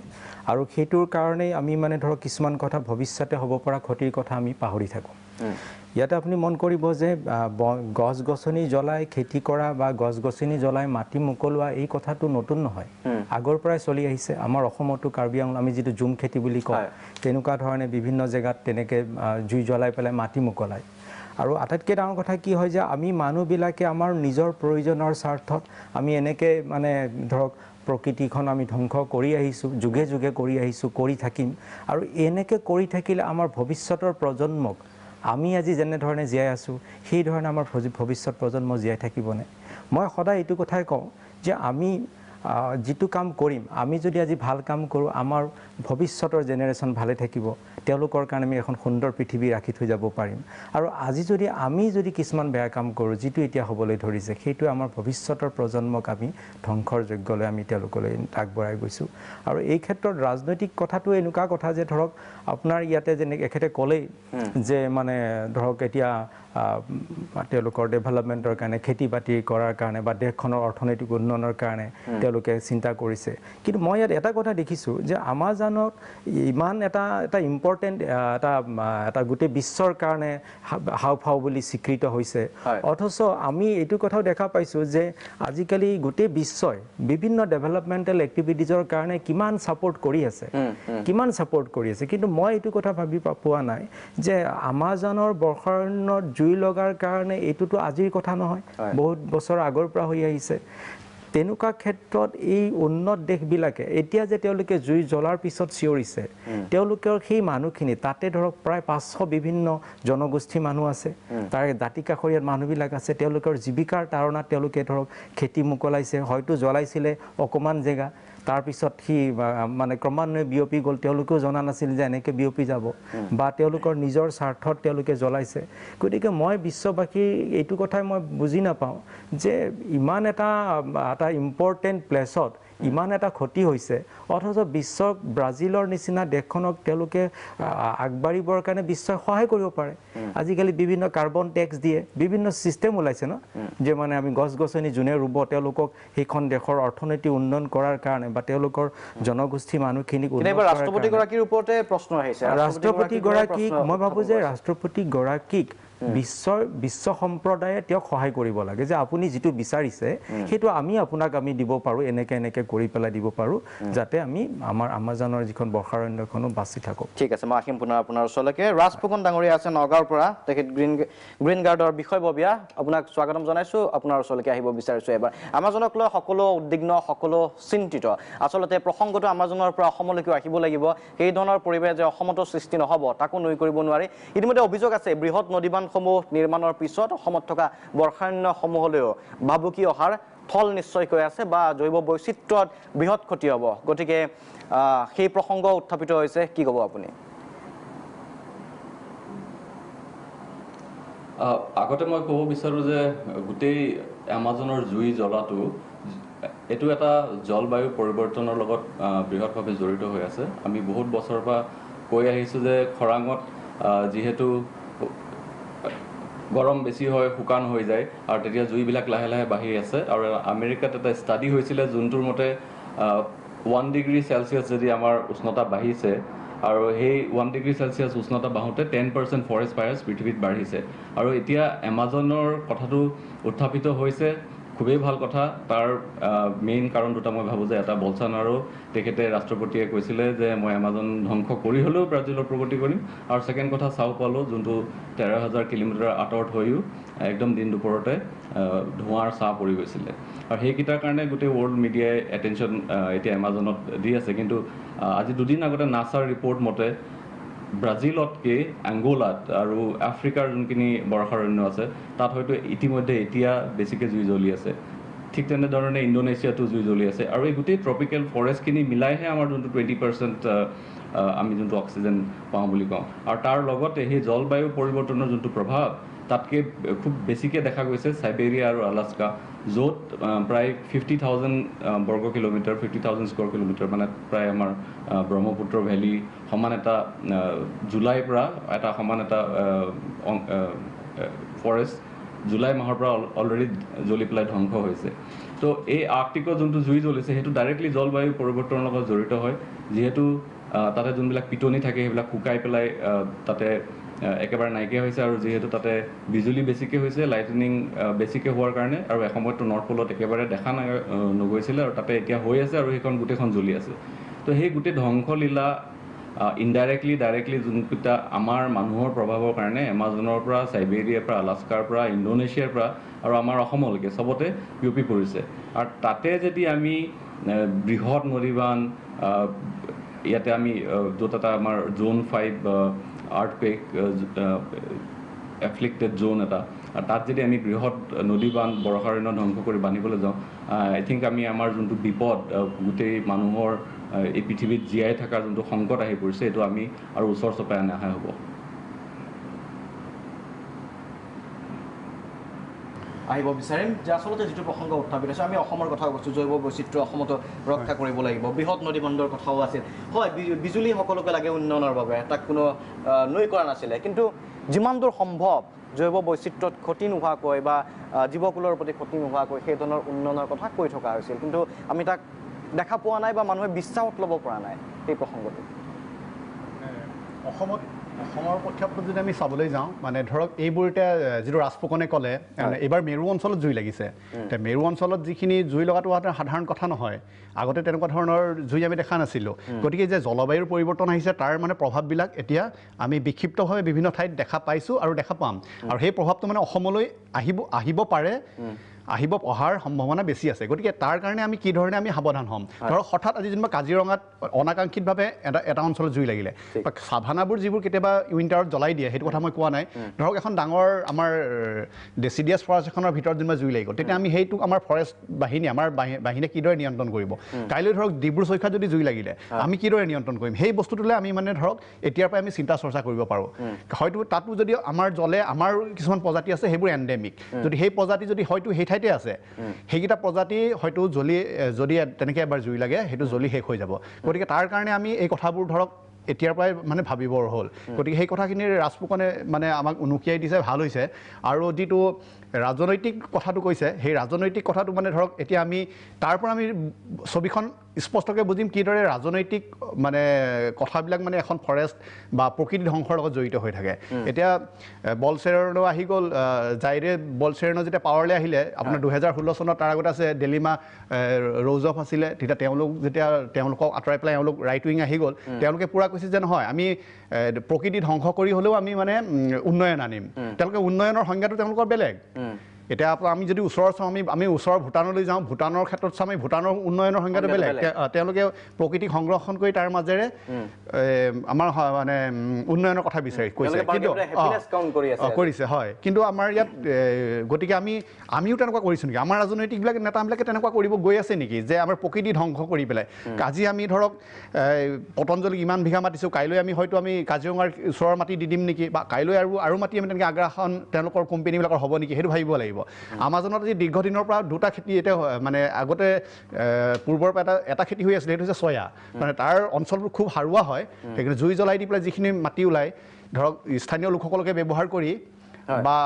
আৰু সেইটোৰ কাৰণেই আমি মানে ধৰক কিছুমান কথা ভৱিষ্যতে হ'ব পৰা ক্ষতিৰ কথা আমি পাহৰি থাকোঁ ইয়াতে আপুনি মন কৰিব যে গছ গছনি জ্বলাই খেতি কৰা বা গছ গছনি জ্বলাই মাটি মুকলোৱা এই কথাটো নতুন নহয় আগৰ পৰাই চলি আহিছে আমাৰ অসমতো কাৰ্বি আংলং আমি যিটো জুম খেতি বুলি কওঁ তেনেকুৱা ধৰণে বিভিন্ন জেগাত তেনেকৈ জুই জ্বলাই পেলাই মাটি মুকলায় আৰু আটাইতকৈ ডাঙৰ কথা কি হয় যে আমি মানুহবিলাকে আমাৰ নিজৰ প্ৰয়োজনৰ স্বাৰ্থত আমি এনেকৈ মানে ধৰক প্ৰকৃতিখন আমি ধ্বংস কৰি আহিছোঁ যুগে যুগে কৰি আহিছোঁ কৰি থাকিম আৰু এনেকৈ কৰি থাকিলে আমাৰ ভৱিষ্যতৰ প্ৰজন্মক আমি আজি যেনেধৰণে জীয়াই আছোঁ সেই ধৰণে আমাৰ ভৱিষ্যত প্ৰজন্ম জীয়াই থাকিবনে মই সদায় এইটো কথাই কওঁ যে আমি যিটো কাম কৰিম আমি যদি আজি ভাল কাম কৰোঁ আমাৰ ভৱিষ্যতৰ জেনেৰেশ্যন ভালে থাকিব তেওঁলোকৰ কাৰণে আমি এখন সুন্দৰ পৃথিৱী ৰাখি থৈ যাব পাৰিম আৰু আজি যদি আমি যদি কিছুমান বেয়া কাম কৰোঁ যিটো এতিয়া হ'বলৈ ধৰিছে সেইটোৱে আমাৰ ভৱিষ্যতৰ প্ৰজন্মক আমি ধ্বংসৰ যোগ্যলৈ আমি তেওঁলোকলৈ আগবঢ়াই গৈছোঁ আৰু এই ক্ষেত্ৰত ৰাজনৈতিক কথাটো এনেকুৱা কথা যে ধৰক আপোনাৰ ইয়াতে যেনেকৈ এখেতে ক'লেই যে মানে ধৰক এতিয়া তেওঁলোকৰ ডেভেলপমেণ্টৰ কাৰণে খেতি বাতি কৰাৰ কাৰণে বা দেশখনৰ অৰ্থনৈতিক উন্নয়নৰ কাৰণে তেওঁলোকে চিন্তা কৰিছে কিন্তু মই ইয়াত এটা কথা দেখিছোঁ যে আমাজনত ইমান এটা ইম্পৰ্টেণ্ট এটা গোটেই বিশ্বৰ কাৰণে হাওফাও বুলি স্বীকৃত হৈছে অথচ আমি এইটো কথাও দেখা পাইছোঁ যে আজিকালি গোটেই বিশ্বই বিভিন্ন ডেভেলপমেণ্টেল এক্টিভিটিজৰ কাৰণে কিমান ছাপোৰ্ট কৰি আছে কিন্তু মই এইটো কথা ভাবি পোৱা নাই যে আমাজনৰ বৰ্ষাৰণ্যত জুই লগাৰ কাৰণে এইটোতো আজিৰ কথা নহয় বহুত বছৰ আগৰ পৰা হৈ আহিছে তেনেকুৱা ক্ষেত্ৰত এই উন্নত দেশবিলাকে এতিয়া যে তেওঁলোকে জুই জ্বলাৰ পিছত চিঞৰিছে তেওঁলোকৰ সেই মানুহখিনি তাতে ধৰক প্ৰায় 500 বিভিন্ন জনগোষ্ঠী মানুহ আছে তাৰে দাঁতি কাষৰীয়া মানুহবিলাক আছে তেওঁলোকৰ জীৱিকাৰ তাৰণাত তেওঁলোকে ধৰক খেতি মুকলাইছে হয়তো জ্বলাইছিলে অকণমান জেগা তাৰপিছত সি মানে ক্ৰমান্বয়ে বিয়পি গ'ল তেওঁলোকেও জনা নাছিল যে এনেকৈ বিয়পি যাব বা তেওঁলোকৰ নিজৰ স্বাৰ্থত তেওঁলোকে জ্বলাইছে গতিকে মই বিশ্ববাসীৰ এইটো কথাই মই বুজি নাপাওঁ যে ইমান এটা ইম্পৰ্টেণ্ট প্লেচত ইমান এটা ক্ষতি হৈছে অথচ বিশ্বক ব্ৰাজিলৰ নিচিনা দেশখনক তেওঁলোকে আগবাঢ়িবৰ কাৰণে বিশ্বই সহায় কৰিব পাৰে আজিকালি বিভিন্ন কাৰ্বন টেক্স দিয়ে বিভিন্ন ছিষ্টেম ওলাইছে ন যে মানে আমি গছ গছনি যোনে ৰুব তেওঁলোকক সেইখন দেশৰ অৰ্থনৈতিক উন্নয়ন কৰাৰ কাৰণে বা তেওঁলোকৰ জনগোষ্ঠী মানুহখিনিক ৰাষ্ট্ৰপতিগৰাকীৰ ওপৰতে প্ৰশ্ন আহিছে ৰাষ্ট্ৰপতিগৰাকীক মই ভাবোঁ যে ৰাষ্ট্ৰপতিগৰাকীক বিশ্ব সম্প্ৰদায়ে তেওঁক সহায় কৰিব লাগে যে আপুনি যিটো বিচাৰিছে সেইটো আমি দিব পাৰোঁ, এনেকৈ কৰি পেলাই দিব পাৰোঁ, যাতে আমি আমাৰ আমাজনৰ যিখন বৰ্ষাৰণ্যখনো বাচি থাকক। ঠিক আছে, মই আহিম পুনৰ আপোনাৰ ওচৰলৈকে। ৰাজ ফুকন ডাঙৰীয়া আছে নগাঁৱৰ পৰা, তেখেত গ্ৰীণ গাৰ্ডৰ বিষয়ববীয়া। আপোনাক স্বাগতম জনাইছোঁ, আপোনাৰ ওচৰলৈকে আহিব বিচাৰিছোঁ এবাৰ। আমাজনক লৈ সকলো উদ্বিগ্ন, সকলো চিন্তিত। আচলতে প্ৰসংগটো আমাজনৰ পৰা অসমলৈকেও আহিব লাগিব। সেই ধৰণৰ পৰিৱেশ যে অসমতো সৃষ্টি নহ'ব তাকো নুই কৰিব নোৱাৰি। ইতিমধ্যে অভিযোগ আছে বৃহৎ নদীবান্ধসমূহ নিৰ্মাণৰ পিছত অসমত থকা বৰ্ষাৰণ্যসমূহলৈও ভাবুকি অহাৰ থল নিশ্চয়কৈ আছে বা জৈৱ বৈচিত্ৰ্যত বৃহৎ ক্ষতি হ'ব। গতিকে সেই প্ৰসংগ উত্থাপিত হৈছে, কি ক'ব আপুনি? আগতে মই ক'ব বিচাৰোঁ যে গোটেই আমাজনৰ জুই জ্বলাটো এইটো এটা জলবায়ু পৰিৱৰ্তনৰ লগত বৃহৎভাৱে জড়িত হৈ আছে। আমি বহুত বছৰৰ পৰা কৈ আহিছোঁ যে খৰাঙত যিহেতু গৰম বেছি হয়, শুকান হৈ যায় আৰু তেতিয়া জুইবিলাক লাহে লাহে বাঢ়ি আছে। আৰু আমেৰিকাত এটা ষ্টাডি হৈছিলে যোনটোৰ মতে 1 ডিগ্ৰী চেলচিয়াছ যদি আমাৰ উষ্ণতা বাঢ়িছে আৰু সেই 1 ডিগ্ৰী চেলচিয়াছ উষ্ণতা বাঢ়োঁতে 10% ফৰেষ্ট ফায়াৰ্ছ পৃথিৱীত বাঢ়িছে। আৰু এতিয়া এমাজনৰ কথাটো উত্থাপিত হৈছে, খুবেই ভাল কথা। তাৰ মেইন কাৰণ দুটা মই ভাবোঁ যে এটা বলছানাৰো তেখেতে ৰাষ্ট্ৰপতিয়ে কৈছিলে যে মই এমাজন ধ্বংস কৰি হ'লেও ব্ৰাজিলৰ প্ৰগতি কৰিম। আৰু ছেকেণ্ড কথা চাও পাউলো, যোনটো 13,000 কিলোমিটাৰ আঁতৰত হৈও একদম দিন দুপৰতে ধোঁৱাৰ ছাঁ পৰি গৈছিলে। আৰু সেইকেইটাৰ কাৰণে গোটেই ৱৰ্ল্ড মিডিয়াই এটেনশ্যন এতিয়া এমাজনত দি আছে। কিন্তু আজি দুদিন আগতে নাছাৰ ৰিপৰ্ট মতে ব্ৰাজিলতকৈ আংগোলাত আৰু আফ্ৰিকাৰ যোনখিনি বৰ্ষাৰণ্য আছে তাত হয়তো ইতিমধ্যে এতিয়া বেছিকৈ জুই জ্বলি আছে। ঠিক তেনেধৰণে ইণ্ডোনেছিয়াতো জুই জ্বলি আছে। আৰু এই গোটেই ট্ৰপিকেল ফৰেষ্টখিনি মিলাইহে আমাৰ যোনটো 20% আমি যোনটো অক্সিজেন পাওঁ বুলি কওঁ। আৰু তাৰ লগতে সেই জলবায়ু পৰিৱৰ্তনৰ যোনটো প্ৰভাৱ তাতকৈ খুব বেছিকৈ দেখা গৈছে চাইবেৰিয়া আৰু আলাস্কা, য'ত প্ৰায় 50,000 বৰ্গ কিলোমিটাৰ, 50,000 স্কোৱাৰ কিলোমিটাৰ, মানে প্ৰায় আমাৰ ব্ৰহ্মপুত্ৰ ভেলী সমান এটা জুলাইৰ পৰা এটা সমান এটা ফৰেষ্ট জুলাই মাহৰ পৰা অলৰেডি জ্বলি পেলাই ধ্বংস হৈছে। তো এই আৰ্কটিকৰ যোনটো জুই জ্বলিছে সেইটো ডাইৰেক্টলি জলবায়ু পৰিৱৰ্তনৰ লগত জড়িত হয়। যিহেতু তাতে যোনবিলাক পিটনি থাকে সেইবিলাক শুকাই পেলাই তাতে একেবাৰে নাইকিয়া হৈছে। আৰু যিহেতু তাতে বিজুলী বেছিকৈ হৈছে, লাইটনিং বেছিকৈ হোৱাৰ কাৰণে, আৰু এসময়তো নৰ্থ পলত একেবাৰে দেখা নগৈছিলে আৰু তাতে এতিয়া হৈ আছে আৰু সেইখন গোটেইখন জ্বলি আছে। তো সেই গোটেই ধ্বংসলীলা ডাইৰেক্টলি যোনকেইটা আমাৰ মানুহৰ প্ৰভাৱৰ কাৰণে এমাজনৰ পৰা, চাইবেৰিয়াৰ পৰা, আলাস্কাৰ পৰা, ইণ্ডোনেছিয়াৰ পৰা আৰু আমাৰ অসমলৈকে চবতে বিয়পি পৰিছে। আৰু তাতে যদি আমি বৃহৎ নদীবান্ধ, ইয়াতে আমি য'ত এটা আমাৰ জ'ন 5 আৰ্থকুৱেক এফ্লিক্টেড জ'ন এটা, তাত যদি আমি বৃহৎ নদীবান্ধ বৰ্ষাৰণ্য ধ্বংস কৰি বান্ধিবলৈ যাওঁ, আই থিংক আমি আমাৰ যোনটো বিপদ, গোটেই মানুহৰ এই পৃথিৱীত জীয়াই থকাৰ যোনটো সংকট আহি পৰিছে, এইটো আমি আৰু ওচৰ চপাই অনাহে হ'ব। আহিব বিচাৰিম যে আচলতে যিটো প্ৰসংগ উত্থাপিত হৈছে, আমি অসমৰ কথা কৈছোঁ, জৈৱ বৈচিত্ৰ্য অসমতো ৰক্ষা কৰিব লাগিব, বৃহৎ নদীবান্ধৰ কথাও আছিল। হয়, বিজুলী সকলোকে লাগে উন্নয়নৰ বাবে, তাক কোনো নুই কৰা নাছিলে। কিন্তু যিমান দূৰ সম্ভৱ জৈৱ বৈচিত্ৰ্যত ক্ষতি নোহোৱাকৈ বা জীৱকুলৰ প্ৰতি ক্ষতি নোহোৱাকৈ সেই ধৰণৰ উন্নয়নৰ কথা কৈ থকা হৈছিল। কিন্তু আমি তাক দেখা পোৱা নাই বা মানুহে বিশ্বাসত ল'ব পৰা নাই সেই প্ৰসংগটো। অসমৰ প্ৰেক্ষাপটত যদি আমি চাবলৈ যাওঁ, মানে ধৰক এইবোৰ এতিয়া যিটো ৰাজ ফুকনে ক'লে, এইবাৰ মেৰু অঞ্চলত জুই লাগিছে। এতিয়া মেৰু অঞ্চলত যিখিনি জুই লগাটো সাধাৰণ কথা নহয়, আগতে তেনেকুৱা ধৰণৰ জুই আমি দেখা নাছিলোঁ। গতিকে যে জলবায়ুৰ পৰিৱৰ্তন আহিছে তাৰ মানে প্ৰভাৱবিলাক এতিয়া আমি বিক্ষিপ্তভাৱে বিভিন্ন ঠাইত দেখা পাইছোঁ আৰু দেখা পাম। আৰু সেই প্ৰভাৱটো মানে অসমলৈ আহিব পাৰে, অহাৰ সম্ভাৱনা বেছি আছে। গতিকে তাৰ কাৰণে আমি কি ধৰণে আমি সাৱধান হ'ম। ধৰক হঠাৎ আজি যেনিবা কাজিৰঙাত অনাকাংক্ষিতভাৱে এটা অঞ্চলত জুই লাগিলে, চাভানাবোৰ যিবোৰ কেতিয়াবা উইণ্টাৰত জ্বলাই দিয়ে, সেইটো কথা মই কোৱা নাই। ধৰক এখন ডাঙৰ আমাৰ ডেচিডিয়াছ ফৰেষ্ট এখনৰ ভিতৰত যেনিবা জুই লাগি গ'ল, তেতিয়া আমি সেইটোক আমাৰ ফৰেষ্ট বাহিনী, আমাৰ বাহিনীয়ে কিদৰে নিয়ন্ত্ৰণ কৰিব? কাইলৈ ধৰক ডিব্ৰু চৈখোৱাত যদি জুই লাগিলে আমি কিদৰে নিয়ন্ত্ৰণ কৰিম? সেই বস্তুটোলৈ আমি মানে ধৰক এতিয়াৰ পৰাই আমি চিন্তা চৰ্চা কৰিব পাৰোঁ। হয়তো তাতো যদি আমাৰ জ্বলে, আমাৰ কিছুমান প্ৰজাতি আছে সেইবোৰ এণ্ডেমিক, যদি সেই প্ৰজাতি যদি হয়তো সেই ঠাইতে আছে, সেইকেইটা প্ৰজাতি হয়তো যদি তেনেকৈ এবাৰ জুই লাগে সেইটো জ্বলি শেষ হৈ যাব। গতিকে তাৰ কাৰণে আমি এই কথাবোৰ ধৰক এতিয়াৰ পৰাই মানে ভাবিবৰ হ'ল। গতিকে সেই কথাখিনি ৰাজ ফুকনে মানে আমাক উনুকিয়াই দিছে, ভাল হৈছে। আৰু যিটো ৰাজনৈতিক কথাটো কৈছে, সেই ৰাজনৈতিক কথাটো মানে ধৰক এতিয়া আমি তাৰ পৰা আমি ছবিখন স্পষ্টকৈ বুজিম কিদৰে ৰাজনৈতিক মানে কথাবিলাক মানে এখন ফৰেষ্ট বা প্ৰকৃতি ধ্বংসৰ লগত জড়িত হৈ থাকে এতিয়া বলচেৰনো আহি গ'ল জাইৰে বলচেৰনো যেতিয়া পাৱাৰলৈ আহিলে আপোনাৰ 2016 চনত তাৰ আগতে আছে ডেলিমা ৰৌজফ আছিলে তেতিয়া তেওঁলোকক আঁতৰাই পেলাই এওঁলোক ৰাইট উইং আহি গ'ল তেওঁলোকে পূৰা কৈছে যে নহয় আমি প্ৰকৃতি ধ্বংস কৰি হ'লেও আমি মানে উন্নয়ন আনিম তেওঁলোকে উন্নয়নৰ সংজ্ঞাটো তেওঁলোকৰ বেলেগ এতিয়া আমি যদি ওচৰৰ চাওঁ আমি ওচৰৰ ভূটানলৈ যাওঁ ভূটানৰ ক্ষেত্ৰত চাওঁ আমি ভূটানৰ উন্নয়নৰ সংজ্ঞাটো বেলেগ তেওঁলোকে প্ৰকৃতিক সংৰক্ষণ কৰি তাৰ মাজেৰে আমাৰ মানে উন্নয়নৰ কথা বিচাৰি কৈছে কিন্তু কৰিছে হয় কিন্তু আমাৰ ইয়াত গতিকে আমিও তেনেকুৱা কৰিছোঁ নেকি আমাৰ ৰাজনৈতিকবিলাক নেতাবিলাকে তেনেকুৱা কৰিব গৈ আছে নেকি যে আমাৰ প্ৰকৃতি ধ্বংস কৰি পেলাই আজি আমি ধৰক পতঞ্জলীক ইমান বিঘা মাতিছোঁ কাইলৈ আমি হয়তো আমি কাজিৰঙাৰ ওচৰৰ মাটি দি দিম নেকি বা কাইলৈ আৰু মাটি আমি তেনেকৈ আগ্ৰাসন তেওঁলোকৰ কোম্পানীবিলাকৰ হ'ব নেকি সেইটো ভাবিব লাগিব আমাজনত আজি দীৰ্ঘদিনৰ পৰা দুটা খেতি এতিয়া মানে আগতে পূৰ্বৰ পৰা এটা খেতি হৈ আছিলে সেইটো হৈছে চয়া মানে তাৰ অঞ্চলবোৰ খুব সাৰুৱা হয় সেইকাৰণে জুই জ্বলাই দি পেলাই যিখিনি মাটি ওলায় ধৰক স্থানীয় লোকসকলকে ব্যৱহাৰ কৰি বা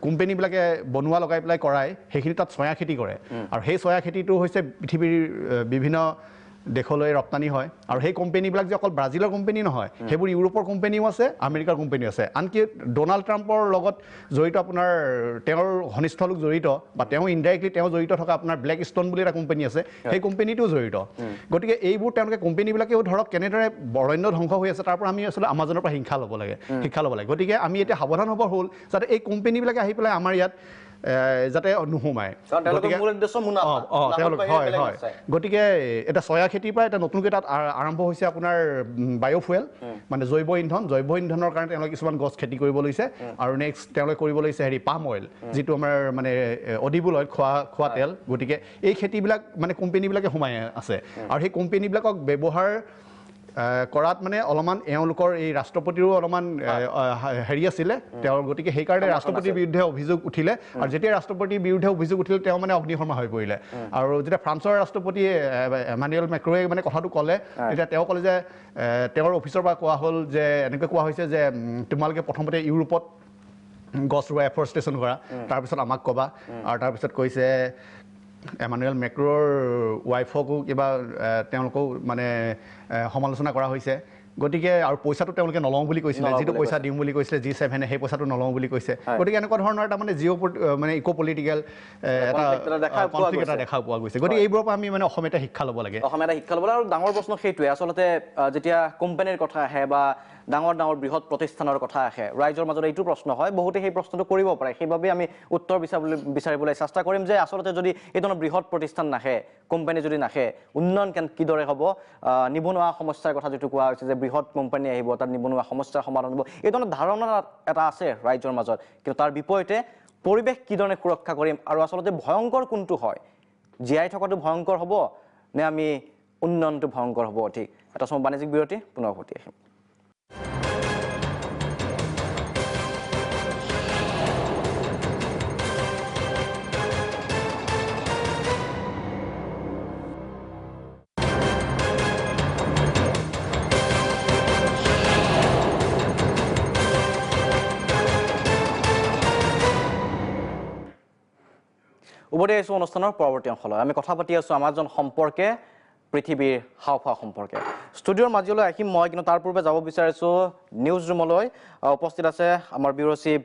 কোম্পানীবিলাকে বনোৱা লগাই পেলাই কৰাই সেইখিনি তাত চয়া খেতি কৰে আৰু সেই চয়া খেতিটো হৈছে পৃথিৱীৰ বিভিন্ন দেশলৈ ৰপ্তানি হয় আৰু সেই কোম্পানীবিলাক যে অকল ব্ৰাজিলৰ কোম্পানী নহয় সেইবোৰ ইউৰোপৰ কোম্পানীও আছে আমেৰিকাৰ কোম্পানীও আছে আনকি ডোনাল্ড ট্ৰাম্পৰ লগত জড়িত আপোনাৰ তেওঁৰ ঘনিষ্ঠ লোক জড়িত বা তেওঁ ইনডাইৰেক্টলি তেওঁ জড়িত থকা আপোনাৰ ব্লেক ষ্টন বুলি এটা কোম্পানী আছে সেই কোম্পানীটোও জড়িত গতিকে এইবোৰ তেওঁলোকে কোম্পানীবিলাকেও ধৰক কেনেদৰে অৰণ্য ধ্বংস হৈ আছে তাৰ পৰা আমি আচলতে আমাজনৰ পৰা শিক্ষা ল'ব লাগে গতিকে আমি এতিয়া সাৱধান হ'ব হ'ল যাতে এই কোম্পানীবিলাকে আহি পেলাই আমাৰ ইয়াত যাতে নোসোমায় গতিকে এটা চয়া খেতিৰ পৰা এটা নতুনকৈ তাত আৰম্ভ হৈছে আপোনাৰ বায়'ফুৱেল মানে জৈৱ ইন্ধনৰ কাৰণে তেওঁলোকে কিছুমান গছ খেতি কৰিব লৈছে আৰু নেক্সট তেওঁলোকে কৰিব লৈছে পাম অইল যিটো আমাৰ মানে অডিবল অইল খোৱা তেল গতিকে এই খেতিবিলাক মানে কোম্পানীবিলাকে সোমাই আছে আৰু সেই কোম্পানীবিলাকক ব্যৱহাৰ কৰাত মানে অলপমান এওঁলোকৰ এই ৰাষ্ট্ৰপতিৰো অলপমান হেৰি আছিলে তেওঁৰ গতিকে সেইকাৰণে ৰাষ্ট্ৰপতিৰ বিৰুদ্ধে অভিযোগ উঠিলে আৰু যেতিয়া ৰাষ্ট্ৰপতিৰ বিৰুদ্ধে অভিযোগ উঠিলে তেওঁ মানে অগ্নিশৰ্মা হৈ পৰিলে আৰু যেতিয়া ফ্ৰান্সৰ ৰাষ্ট্ৰপতি এমানুৱেল মেক্ৰ'য়ে মানে কথাটো ক'লে তেতিয়া তেওঁ ক'লে যে তেওঁৰ অফিচৰ পৰা কোৱা হ'ল যে এনেকৈ কোৱা হৈছে যে তোমালোকে প্ৰথমতে ইউৰোপত গছ ৰোৱা এফৰেষ্টেশ্যন কৰা তাৰপিছত আমাক ক'বা আৰু তাৰপিছত কৈছে এমানুৱেল মেক্ৰ'ৰ ৱাইফকো কিবা তেওঁলোকেও মানে সমালোচনা কৰা হৈছে গতিকে আৰু পইচাটো তেওঁলোকে নলওঁ বুলি কৈছিলে যিটো পইচা দিম বুলি কৈছিলে G7 সেই পইচাটো নলওঁ বুলি কৈছে গতিকে এনেকুৱা ধৰণৰ এটা মানে মানে ইক' পলিটিকেল কনফ্লিক্ট এটা দেখা পোৱা গৈছে গতিকে এইবোৰৰ পৰা আমি মানে অসমীয়া শিক্ষা ল'ব লাগে আৰু ডাঙৰ প্ৰশ্ন সেইটোৱে আচলতে যেতিয়া কোম্পানীৰ কথা আহে বা ডাঙৰ বৃহৎ প্ৰতিষ্ঠানৰ কথা আহে ৰাইজৰ মাজত এইটো প্ৰশ্ন হয় বহুতে সেই প্ৰশ্নটো কৰিব পাৰে সেইবাবে আমি উত্তৰ বিচাৰিবলৈ চেষ্টা কৰিম যে আচলতে যদি এই ধৰণৰ বৃহৎ প্ৰতিষ্ঠান নাহে কোম্পানী যদি নাহে উন্নয়ন কিদৰে হ'ব নিবনুৱা সমস্যাৰ কথা যিটো কোৱা হৈছে যে বৃহৎ কোম্পানী আহিব তাত নিবনুৱা সমস্যাৰ সমাধান হ'ব এই ধৰণৰ ধাৰণা এটা আছে ৰাইজৰ মাজত কিন্তু তাৰ বিপৰীতে পৰিৱেশ কিদৰে সুৰক্ষা কৰিম আৰু আচলতে ভয়ংকৰ কোনটো হয় জীয়াই থকাটো ভয়ংকৰ হ'ব নে আমি উন্নয়নটো ভয়ংকৰ হ'ব ঠিক এটা সময় বাণিজ্যিক বিৰতি পুনৰ উভতি আহিম উভতি আহিছোঁ অনুষ্ঠানৰ পৰৱৰ্তী অংশলৈ আমি কথা পাতি আছোঁ আমাজন সম্পৰ্কে পৃথিৱীৰ হাওফাও সম্পৰ্কে ষ্টুডিঅ'ৰ মাজলৈ আহিম মই কিন্তু তাৰ পূৰ্বে যাব বিচাৰিছোঁ নিউজ ৰুমলৈ উপস্থিত আছে আমাৰ ব্যুৰ' চিফ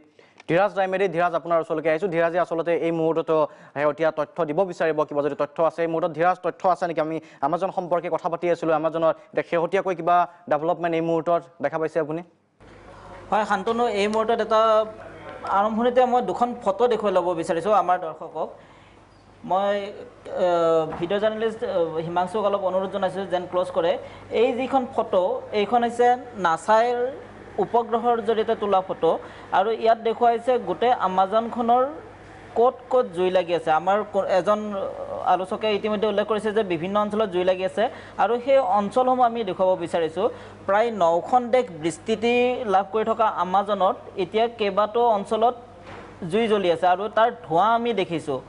ধীৰাজ ৰাইমেদি ধীৰাজ আপোনাৰ ওচৰলৈকে আহিছোঁ ধীৰাজে আচলতে এই মুহূৰ্ততো শেহতীয়া তথ্য দিব বিচাৰিব কিবা যদি তথ্য আছে এই মুহূৰ্তত ধীৰাজ তথ্য আছে নেকি আমি আমাজন সম্পৰ্কে কথা পাতি আছিলোঁ আমাজনৰ এতিয়া শেহতীয়াকৈ কিবা ডেভেলপমেণ্ট এই মুহূৰ্তত দেখা পাইছে আপুনি হয় শান্তনু এই মুহূৰ্তত এটা আৰম্ভণিতে মই দুখন ফটো দেখুৱাই ল'ব বিচাৰিছোঁ আমাৰ দৰ্শকক মই ভিডিঅ' জাৰ্নেলিষ্ট হিমাংশুক অলপ অনুৰোধ জনাইছোঁ যেন ক্ল'জ কৰে এই যিখন ফটো এইখন হৈছে নাছাৰ উপগ্ৰহৰ জৰিয়তে তোলা ফটো আৰু ইয়াত দেখুৱাইছে গোটেই আমাজনখনৰ ক'ত জুই লাগি আছে আমাৰ এজন আলোচকে ইতিমধ্যে উল্লেখ কৰিছে যে বিভিন্ন অঞ্চলত জুই লাগি আছে আৰু সেই অঞ্চলসমূহ আমি দেখুৱাব বিচাৰিছোঁ প্ৰায় 9খন দেশ বিস্তৃতি লাভ কৰি থকা আমাজনত এতিয়া কেইবাটাও অঞ্চলত জুই জ্বলি আছে আৰু তাৰ ধোঁৱা আমি দেখিছোঁ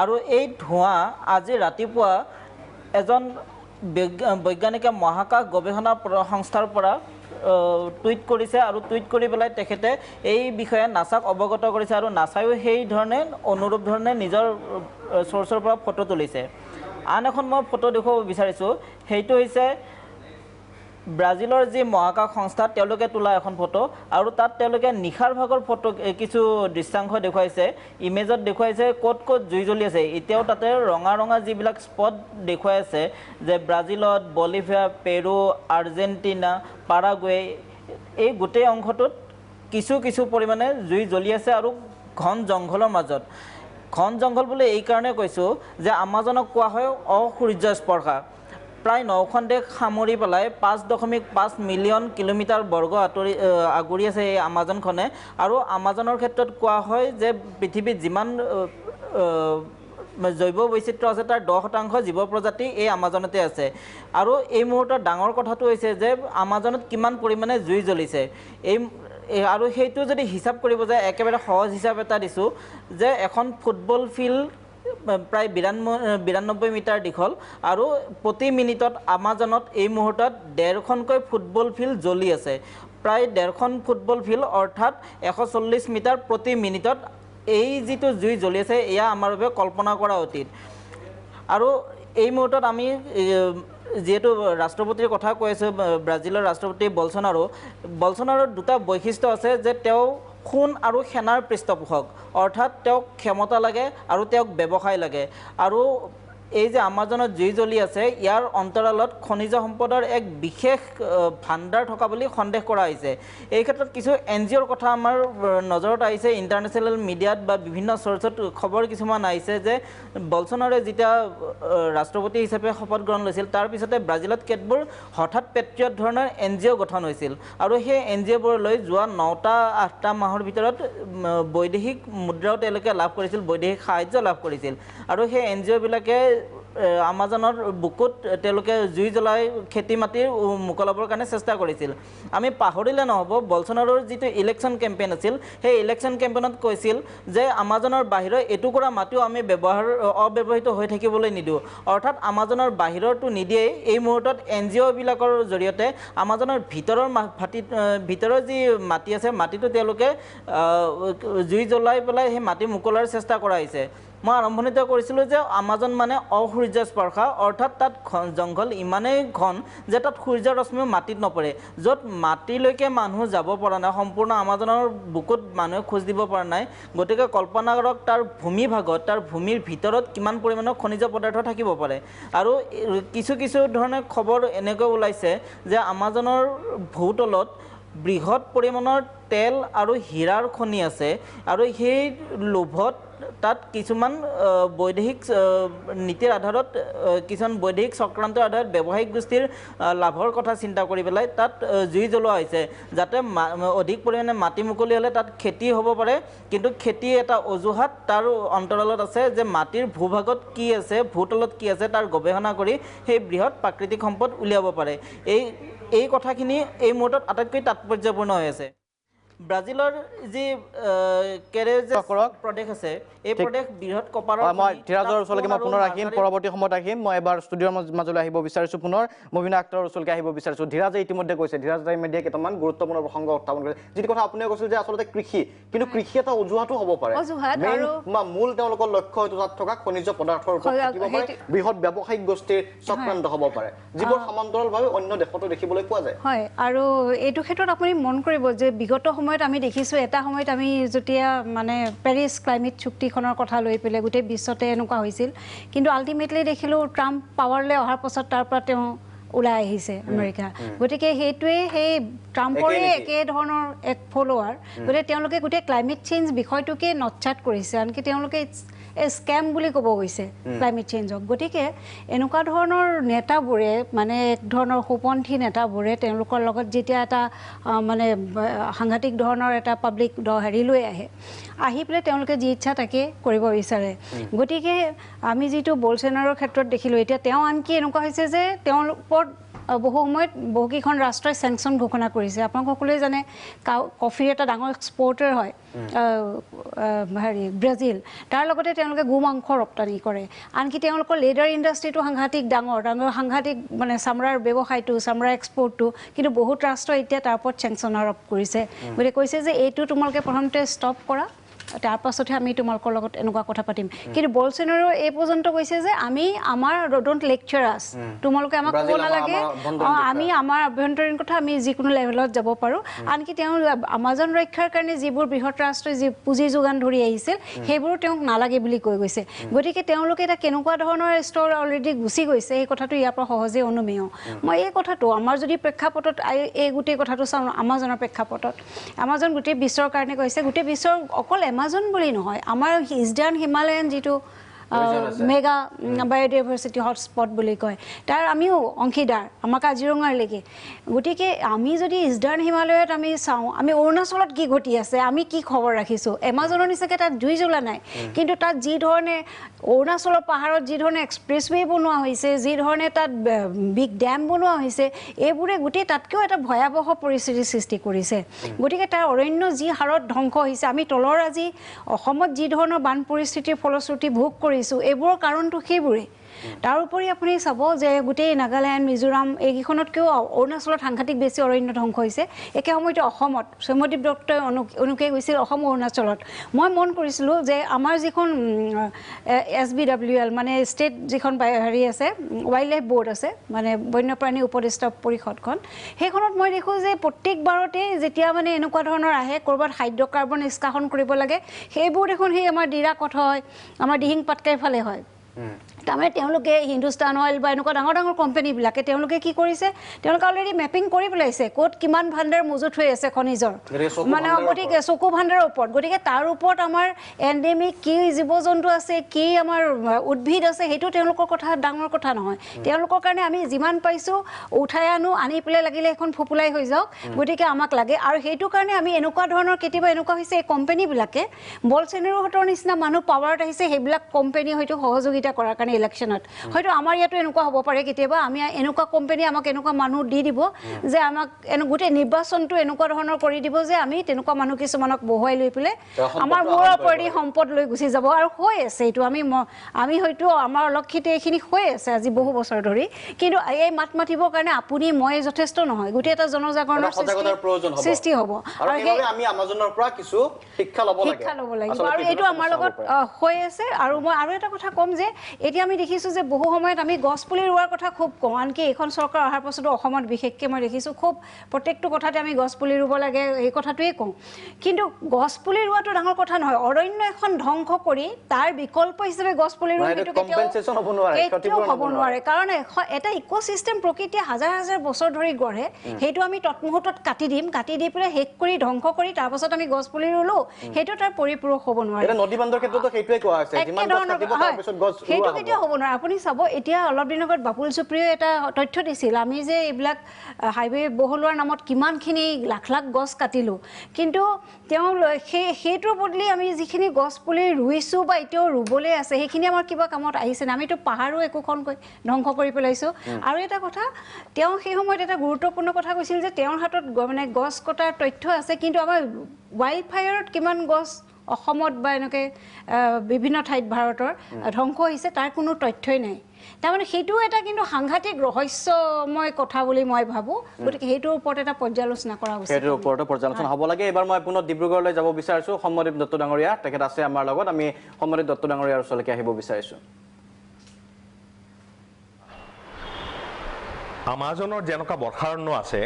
আৰু এই ধোঁৱা আজি ৰাতিপুৱা এজন বৈজ্ঞানিকে মহাকাশ গৱেষণা সংস্থাৰ পৰা টুইট কৰিছে আৰু টুইট কৰি পেলাই তেখেতে এই বিষয়ে নাছাক অৱগত কৰিছে আৰু নাছায়ো সেই ধৰণে অনুৰূপ ধৰণে নিজৰ চ'ৰ্চৰ পৰা ফটো তুলিছে আন এখন মই ফটো দেখুৱাব বিচাৰিছোঁ সেইটো হৈছে ব্ৰাজিলৰ যি মহাকাশ সংস্থা তেওঁলোকে তোলা এখন ফটো আৰু তাত তেওঁলোকে নিশাৰ ভাগৰ ফটো কিছু দৃশ্যাংশ দেখুৱাইছে ইমেজত দেখুৱাইছে ক'ত ক'ত জুই জ্বলি আছে এতিয়াও তাতে ৰঙা ৰঙা যিবিলাক স্পট দেখুৱাই আছে যে ব্ৰাজিলত বলিভিয়া পেৰু আৰ্জেণ্টিনা পাৰাগুৱে এই গোটেই অংশটোত কিছু কিছু পৰিমাণে জুই জ্বলি আছে আৰু ঘন জংঘলৰ মাজত ঘন জংঘল বুলি এই কাৰণে কৈছোঁ যে আমাজনক কোৱা হয় অসূৰ্য স্পৰ্শা প্ৰায় 9খন দেশ সামৰি পেলাই 5.5 মিলিয়ন কিলোমিটাৰ বৰ্গ আগুৰি আছে এই আমাজনখনে আৰু আমাজনৰ ক্ষেত্ৰত কোৱা হয় যে পৃথিৱীত যিমান জৈৱ বৈচিত্ৰ্য আছে তাৰ 10% জীৱ প্ৰজাতি এই আমাজনতে আছে আৰু এই মুহূৰ্তত ডাঙৰ কথাটো হৈছে যে আমাজনত কিমান পৰিমাণে জুই জ্বলিছে আৰু সেইটো যদি হিচাপ কৰিব যায় একেবাৰে সহজ হিচাপ এটা দিছোঁ যে এখন ফুটবল ফিল্ড প্ৰায় 92 মিটাৰ দীঘল আৰু প্ৰতি মিনিটত আমাজনত এই মুহূৰ্তত 1.5খনকৈ ফুটবল ফিল্ড জ্বলি আছে প্ৰায় 1.5খন ফুটবল ফিল্ড অৰ্থাৎ 140 মিটাৰ প্ৰতি মিনিটত এই যিটো জুই জ্বলি আছে এয়া আমাৰ বাবে কল্পনা কৰা অতীত আৰু এই মুহূৰ্তত আমি যেহেতু ৰাষ্ট্ৰপতিৰ কথা কৈ আছোঁ ব্ৰাজিলৰ ৰাষ্ট্ৰপতি বলছনাৰোৰ দুটা বৈশিষ্ট্য আছে যে তেওঁ খুন আৰু সেনাৰ পৃষ্ঠপোষক অৰ্থাৎ তেওঁক ক্ষমতা লাগে আৰু তেওঁক ব্যৱসায় লাগে আৰু এই যে আমাজনত জুই জ্বলি আছে ইয়াৰ অন্তৰালত খনিজ সম্পদৰ এক বিশেষ ভাণ্ডাৰ থকা বুলি সন্দেহ কৰা হৈছে এই ক্ষেত্ৰত কিছু NGOৰ কথা আমাৰ নজৰত আহিছে ইণ্টাৰনেশ্যনেল মিডিয়াত বা বিভিন্ন চ'ৰ্চত খবৰ কিছুমান আহিছে যে বলছনাৰোৱে যেতিয়া ৰাষ্ট্ৰপতি হিচাপে শপত গ্ৰহণ লৈছিল তাৰ পিছতে ব্ৰাজিলত কেতবোৰ হঠাৎ পেট্ৰিয়ট ধৰণৰ NGO গঠন হৈছিল আৰু সেই NGOবোৰলৈ যোৱা 9-8টা মাহৰ ভিতৰত বৈদেশিক মুদ্ৰাও তেওঁলোকে লাভ কৰিছিল বৈদেশিক সাহায্য লাভ কৰিছিল আৰু সেই NGOবিলাকে আমাজনৰ বুকুত তেওঁলোকে জুই জ্বলাই খেতি মাটিৰ মুকলাবৰ কাৰণে চেষ্টা কৰিছিল আমি পাহৰিলে নহ'ব বলছনাৰোৰ যিটো ইলেকশ্যন কেম্পেইন আছিল সেই ইলেকশ্যন কেম্পেইনত কৈছিল যে আমাজনৰ বাহিৰৰ এটুকুৰা মাটিও আমি অব্যৱহৃত হৈ থাকিবলৈ নিদিওঁ অৰ্থাৎ আমাজনৰ বাহিৰৰটো নিদিয়েই এই মুহূৰ্তত NGOবিলাকৰ জৰিয়তে আমাজনৰ ভিতৰৰ যি মাটি আছে মাটিটো তেওঁলোকে জুই জ্বলাই পেলাই সেই মাটি মুকলাৰ চেষ্টা কৰা হৈছে মই আৰম্ভণিতে কৰিছিলোঁ যে আমাজন মানে অসূৰ্য স্পৰ্শা অৰ্থাৎ তাত জংঘল ইমানেই ঘন যে তাত সূৰ্যৰ ৰশ্মিও মাটিত নপৰে য'ত মাটিলৈকে মানুহ যাব পৰা নাই সম্পূৰ্ণ আমাজনৰ বুকুত মানুহে খোজ দিব পৰা নাই গতিকে কল্পনা কৰক তাৰ ভূমিভাগত তাৰ ভূমিৰ ভিতৰত কিমান পৰিমাণৰ খনিজ পদাৰ্থ থাকিব পাৰে আৰু কিছু ধৰণে খবৰ এনেকৈ ওলাইছে যে আমাজনৰ ভূতলত বৃহৎ পৰিমাণৰ তেল আৰু হীৰাৰ খনি আছে আৰু সেই লোভত তাত কিছুমান বৈদেশিক নীতিৰ আধাৰত কিছুমান বৈদেশিক চক্ৰান্তৰ আধাৰত ব্যৱসায়িক গোষ্ঠীৰ লাভৰ কথা চিন্তা কৰি পেলাই তাত জুই জ্বলোৱা হৈছে যাতে অধিক পৰিমাণে মাটি মুকলি হ'লে তাত খেতি হ'ব পাৰে কিন্তু খেতি এটা অজুহাত তাৰ অন্তৰালত আছে যে মাটিৰ ভূভাগত কি আছে ভূতলত কি আছে তাৰ গৱেষণা কৰি সেই বৃহৎ প্ৰাকৃতিক সম্পদ উলিয়াব পাৰে এই কথাখিনি এই মুহূৰ্তত আটাইতকৈ তাৎপৰ্যপূৰ্ণ হৈ আছে ব্ৰাজিলৰ যি প্ৰদেশ আছে এই প্ৰদেশ বৃহৎ কপাৰৰ মই ধীৰাজৰ ওচৰলৈকে মই পুনৰ আহিম পৰৱৰ্তী সময়ত আহিম মই এবাৰ ষ্টুডিঅ'ৰ মাজলৈ আহিব বিচাৰিছোঁ পুনৰ মুবিনা আক্তাৰৰ ওচৰলৈকে আহিব বিচাৰিছোঁ ধীৰাজে ইতিমধ্যে কৈছে ধীৰাজ মিডিয়াই কেইটামান গুৰুত্বপূৰ্ণ প্ৰসংগ উত্থাপন কৰিছে যিটো কথা আপুনিও কৈছিল যে আচলতে কৃষি কিন্তু কৃষি এটা অজুহাতো হ'ব পাৰে মূল তেওঁলোকৰ লক্ষ্য হয়তো তাত থকা খনিজ পদাৰ্থৰ ওপৰত থাকিব পাৰে বৃহৎ ব্যৱসায়িক গোষ্ঠীৰ চক্ৰান্ত হ'ব পাৰে যিবোৰ সমান্তৰালভাৱে অন্য দেশতো দেখিবলৈ পোৱা যায় হয় আৰু এইটো ক্ষেত্ৰত আপুনি মন কৰিব যে বিগত সময়ত আমি দেখিছোঁ এটা সময়ত আমি যেতিয়া মানে পেৰিছ ক্লাইমেট চুক্তিখনৰ কথা লৈ পেলাই গোটেই বিশ্বতে এনেকুৱা হৈছিল কিন্তু আল্টিমেটলি দেখিলোঁ ট্ৰাম্প পাৱাৰলৈ অহাৰ পাছত তাৰ পৰা তেওঁ ওলাই আহিছে আমেৰিকা গতিকে সেইটোৱে সেই ট্ৰাম্পৰে একে ধৰণৰ এক ফলোৱাৰ গতিকে তেওঁলোকে গোটেই ক্লাইমেট চেঞ্জ বিষয়টোকে নৎসাত কৰিছে আনকি তেওঁলোকে স্কেম বুলি ক'ব গৈছে ক্লাইমেট চেঞ্জক গতিকে এনেকুৱা ধৰণৰ নেতাবোৰে মানে এক ধৰণৰ সোপন্থী নেতাবোৰে তেওঁলোকৰ লগত যেতিয়া এটা মানে সাংঘাতিক ধৰণৰ এটা পাব্লিক হেৰি লৈ আহি পেলাই তেওঁলোকে যি ইচ্ছা তাকে কৰিব বিচাৰে গতিকে আমি যিটো বলছনাৰোৰ ক্ষেত্ৰত দেখিলোঁ এতিয়া তেওঁ আনকি এনেকুৱা হৈছে যে তেওঁৰ ওপৰত বহু সময়ত বহুকেইখন ৰাষ্ট্ৰই চেংচন ঘোষণা কৰিছে আপোনালোক সকলোৱে জানে কফিৰ এটা ডাঙৰ এক্সপৰ্টাৰ হয় ব্ৰাজিল তাৰ লগতে তেওঁলোকে গো মাংস ৰপ্তানি কৰে আনকি তেওঁলোকৰ লেডাৰ ইণ্ডাষ্ট্ৰিটো সাংঘাতিক ডাঙৰ সাংঘাতিক মানে চামৰাৰ ব্যৱসায়টো চামৰা এক্সপৰ্টটো কিন্তু বহুত ৰাষ্ট্ৰই এতিয়া তাৰ ওপৰত চেংচন আৰোপ কৰিছে গতিকে কৈছে যে এইটো তোমালোকে প্ৰথমতে ষ্টপ কৰা তাৰ পাছতহে আমি তোমালোকৰ লগত এনেকুৱা কথা পাতিম কিন্তু বলচনাৰো এই পৰ্যন্ত কৈছে যে আমি আমাৰ ডোন্ট লেকচাৰ আছ তোমালোকে আমাক ক'ব নালাগে আমি আমাৰ আভ্যন্তৰীণ কথা আমি যিকোনো লেভেলত যাব পাৰোঁ আনকি তেওঁ আমাজন ৰক্ষাৰ কাৰণে যিবোৰ বৃহৎ ৰাষ্ট্ৰই যি পুঁজি যোগান ধৰি আহিছিল সেইবোৰ তেওঁক নালাগে বুলি কৈ গৈছে গতিকে তেওঁলোকে এটা কেনেকুৱা ধৰণৰ ষ্টৰ অলৰেডি গুচি গৈছে এই কথাটো ইয়াৰ পৰা সহজে অনুমেয় মই এই কথাটো আমাৰ যদি প্ৰেক্ষাপটত এই গোটেই কথাটো চাওঁ আমাজনৰ প্ৰেক্ষাপটত আমাজন গোটেই বিশ্বৰ কাৰণে কৈছে গোটেই বিশ্বৰ অকল এমাজন বুলি নহয় আমাৰ ইষ্টাৰ্ণ হিমালয়ান যিটো মেগা বায়'ডাইভাৰ্চিটি হটস্পট বুলি কয় তাৰ আমিও অংশীদাৰ আমাৰ কাজিৰঙালৈকে গতিকে আমি যদি ইষ্টাৰ্ণ হিমালয়ত আমি চাওঁ আমি অৰুণাচলত কি ঘটি আছে আমি কি খবৰ ৰাখিছোঁ এমাজনৰ নিচিনাকৈ তাত জুই জ্বলা নাই কিন্তু তাত যি ধৰণে অৰুণাচলৰ পাহাৰত যি ধৰণে এক্সপ্ৰেছৱে বনোৱা হৈছে যি ধৰণে তাত বিগ ডেম বনোৱা হৈছে এইবোৰে গোটেই তাতকৈও এটা ভয়াৱহ পৰিস্থিতিৰ সৃষ্টি কৰিছে গতিকে তাৰ অৰণ্য যি হাৰত ধ্বংস হৈছে আমি তলৰ আজি অসমত যি ধৰণৰ বান পৰিস্থিতিৰ ফলশ্ৰুতি ভোগ কৰিছোঁ এইবোৰৰ কাৰণটো সেইবোৰেই তাৰোপৰি আপুনি চাব যে গোটেই নাগালেণ্ড মিজোৰাম এইকেইখনতকৈও অৰুণাচলত সাংঘাতিক বেছি অৰণ্য ধ্বংস হৈছে একে সময়তে অসমত সৌম্যদীপ দত্তই অনুকে গৈছিল অসম অৰুণাচলত মই মন কৰিছিলোঁ যে আমাৰ যিখন SBWL মানে ষ্টেট যিখন হেৰি আছে ৱাইল্ড লাইফ বৰ্ড আছে মানে বন্যপ্ৰাণী উপদেষ্টা পৰিষদখন সেইখনত মই দেখোঁ যে প্ৰত্যেকবাৰতেই যেতিয়া মানে এনেকুৱা ধৰণৰ আহে ক'ৰবাত হাইড্ৰ'কাৰ্বন নিষ্কাশন কৰিব লাগে সেইবোৰ দেখোন সেই আমাৰ ডিৰাকত হয় আমাৰ দিহিং পাটকাইৰ ফালে হয় তাৰমানে তেওঁলোকে হিন্দুস্তান অইল বা এনেকুৱা ডাঙৰ ডাঙৰ কোম্পানীবিলাকে তেওঁলোকে কি কৰিছে তেওঁলোকে অলৰেডি মেপিং কৰি পেলাইছে ক'ত কিমান ভাণ্ডাৰ মজুত হৈ আছে খনিজৰ মানে গতিকে চকু ভাণ্ডাৰৰ ওপৰত গতিকে তাৰ ওপৰত আমাৰ এণ্ডেমিক কি জীৱ জন্তু আছে কি আমাৰ উদ্ভিদ আছে সেইটো তেওঁলোকৰ কথা ডাঙৰ কথা নহয় তেওঁলোকৰ কাৰণে আমি যিমান পাইছোঁ উঠাই আনি পেলাই লাগিলে এখন ফুপুলাই হৈ যাওক গতিকে আমাক লাগে আৰু সেইটো কাৰণে আমি এনেকুৱা ধৰণৰ কেতিয়াবা এনেকুৱা হৈছে এই কোম্পানীবিলাকে বলচনাৰোহঁতৰ নিচিনা মানুহ পাৱাৰত আহিছে সেইবিলাক কোম্পানী হয়তো সহযোগিতা কৰাৰ কাৰণে ইলেকশ্যনত হয়তো আমাৰ ইয়াতো এনেকুৱা হ'ব পাৰে কেতিয়াবা আমি এনেকুৱা কোম্পানী আমাক এনেকুৱা মানুহ দি দিব যে আমাক গোটেই নিৰ্বাচনটো এনেকুৱা ধৰণৰ কৰি দিব যে আমি তেনেকুৱা মানুহ কিছুমানক বহুৱাই লৈ পেলাই আমাৰ মূৰৰ ওপৰেদি সম্পদ লৈ গুচি যাব আৰু হৈ আছে এইটো আমি হয়তো আমাৰ অলক্ষিতে এইখিনি হৈ আছে আজি বহু বছৰ ধৰি কিন্তু এই মাত মাতিবৰ কাৰণে আপুনি মই যথেষ্ট নহয় গোটেই এটা জনজাগৰণৰ সৃষ্টি হ'ব আৰু আমি আমাজনৰ পৰা কিছু শিক্ষা ল'ব লাগিব আৰু এইটো আমাৰ লগত হৈ আছে আৰু মই আৰু এটা কথা ক'ম যে এতিয়া আমি দেখিছোঁ যে বহু সময়ত আমি গছ পুলি ৰোৱাৰ কথা খুব কওঁ আনকি এইখন চৰকাৰ অহাৰ পাছতো অসমত বিশেষকৈ মই দেখিছোঁ খুব প্ৰত্যেকটো কথাতে আমি গছ পুলি ৰুব লাগে এই কথাটোৱেই কওঁ কিন্তু গছ পুলি ৰোৱাটো ডাঙৰ কথা নহয় অৰণ্য এখন ধ্বংস কৰি তাৰ বিকল্প হিচাপে গছ পুলি ৰোৱা সেইটো কেতিয়াও হ'ব নোৱাৰে কাৰণ এটা ইক'চিষ্টেম প্ৰকৃতিয়ে হাজাৰ হাজাৰ বছৰ ধৰি গঢ়ে সেইটো আমি তৎমুহূৰ্তত কাটি দি পেলাই শেষ কৰি ধ্বংস কৰি তাৰপাছত আমি গছ পুলি ৰুলোঁ সেইটো তাৰ পৰিপূৰক হ'ব নোৱাৰে নদী বান্ধৰ ক্ষেত্ৰতো সেইটোৱে কোৱা হৈছে যিমান গছ কাটিব তাৰপিছত গছ সেইটো কেতিয়াও হ'ব নোৱাৰে আপুনি চাব এতিয়া অলপ দিনৰ আগত বাপুল সুপ্ৰিয়ই এটা তথ্য দিছিল আমি যে এইবিলাক হাইৱে বহলোৱাৰ নামত কিমানখিনি লাখ লাখ গছ কাটিলোঁ কিন্তু তেওঁ সেইটোৰ বদলি আমি যিখিনি গছ পুলি ৰুইছোঁ বা এতিয়াও ৰুবলৈ আছে সেইখিনি আমাৰ কিবা কামত আহিছেনে আমিতো পাহাৰো একোখনকৈ ধ্বংস কৰি পেলাইছোঁ আৰু এটা কথা তেওঁ সেই সময়ত এটা গুৰুত্বপূৰ্ণ কথা কৈছিল যে তেওঁৰ হাতত মানে গছ কটাৰ তথ্য আছে কিন্তু আমাৰ ৱাইল্ড ফায়াৰত কিমান গছ অসমত বা এনেকৈ বিভিন্ন ঠাইত ভাৰতৰ ধ্বংস হৈছে তাৰ কোনো তথ্যই নাই তাৰমানে সেইটোও এটা কিন্তু সাংঘাতিক ৰহস্যময় কথা বুলি মই ভাবোঁ গতিকে সেইটোৰ ওপৰত এটা পৰ্যালোচনা কৰা উচিত সেইটোৰ ওপৰতো পৰ্যালোচনা হ'ব লাগে এবাৰ মই পুনৰ ডিব্ৰুগড়লৈ যাব বিচাৰিছোঁ সৌম্যদীপ দত্ত ডাঙৰীয়া তেখেত আছে আমাৰ লগত আমি সৌম্যদীপ দত্ত ডাঙৰীয়াৰ ওচৰলৈকে আহিব বিচাৰিছোঁ আমাজনৰ যেনেকুৱা বৰ্ষাৰণ্য আছে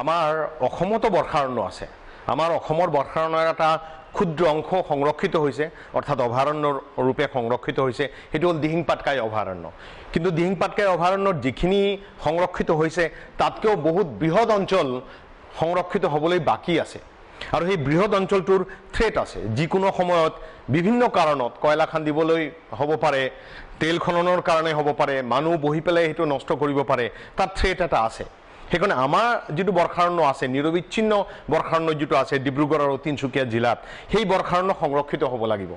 আমাৰ অসমতো বৰ্ষাৰণ্য আছে আমাৰ অসমৰ বৰ্ষাৰণ্যৰ এটা ক্ষুদ্ৰ অংশ সংৰক্ষিত হৈছে অৰ্থাৎ অভয়াৰণ্য ৰূপে সংৰক্ষিত হৈছে সেইটো হ'ল দিহিং পাটকাই অভয়াৰণ্য কিন্তু দিহিং পাটকাই অভয়াৰণ্যত যিখিনি সংৰক্ষিত হৈছে তাতকৈও বহুত বৃহৎ অঞ্চল সংৰক্ষিত হ'বলৈ বাকী আছে আৰু সেই বৃহৎ অঞ্চলটোৰ থ্ৰেট আছে যিকোনো সময়ত বিভিন্ন কাৰণত কয়লা খান্দিবলৈ হ'ব পাৰে তেল খননৰ কাৰণে হ'ব পাৰে মানুহ বহি পেলাই সেইটো নষ্ট কৰিব পাৰে তাত থ্ৰেট এটা আছে সেইকাৰণে আমাৰ যিটো বৰ্ষাৰণ্য আছে নিৰবিচ্ছিন্ন বৰ্ষাৰণ্য যিটো আছে ডিব্ৰুগড় আৰু তিনিচুকীয়া জিলাত সেই বৰ্ষাৰণ্য সংৰক্ষিত হ'ব লাগিব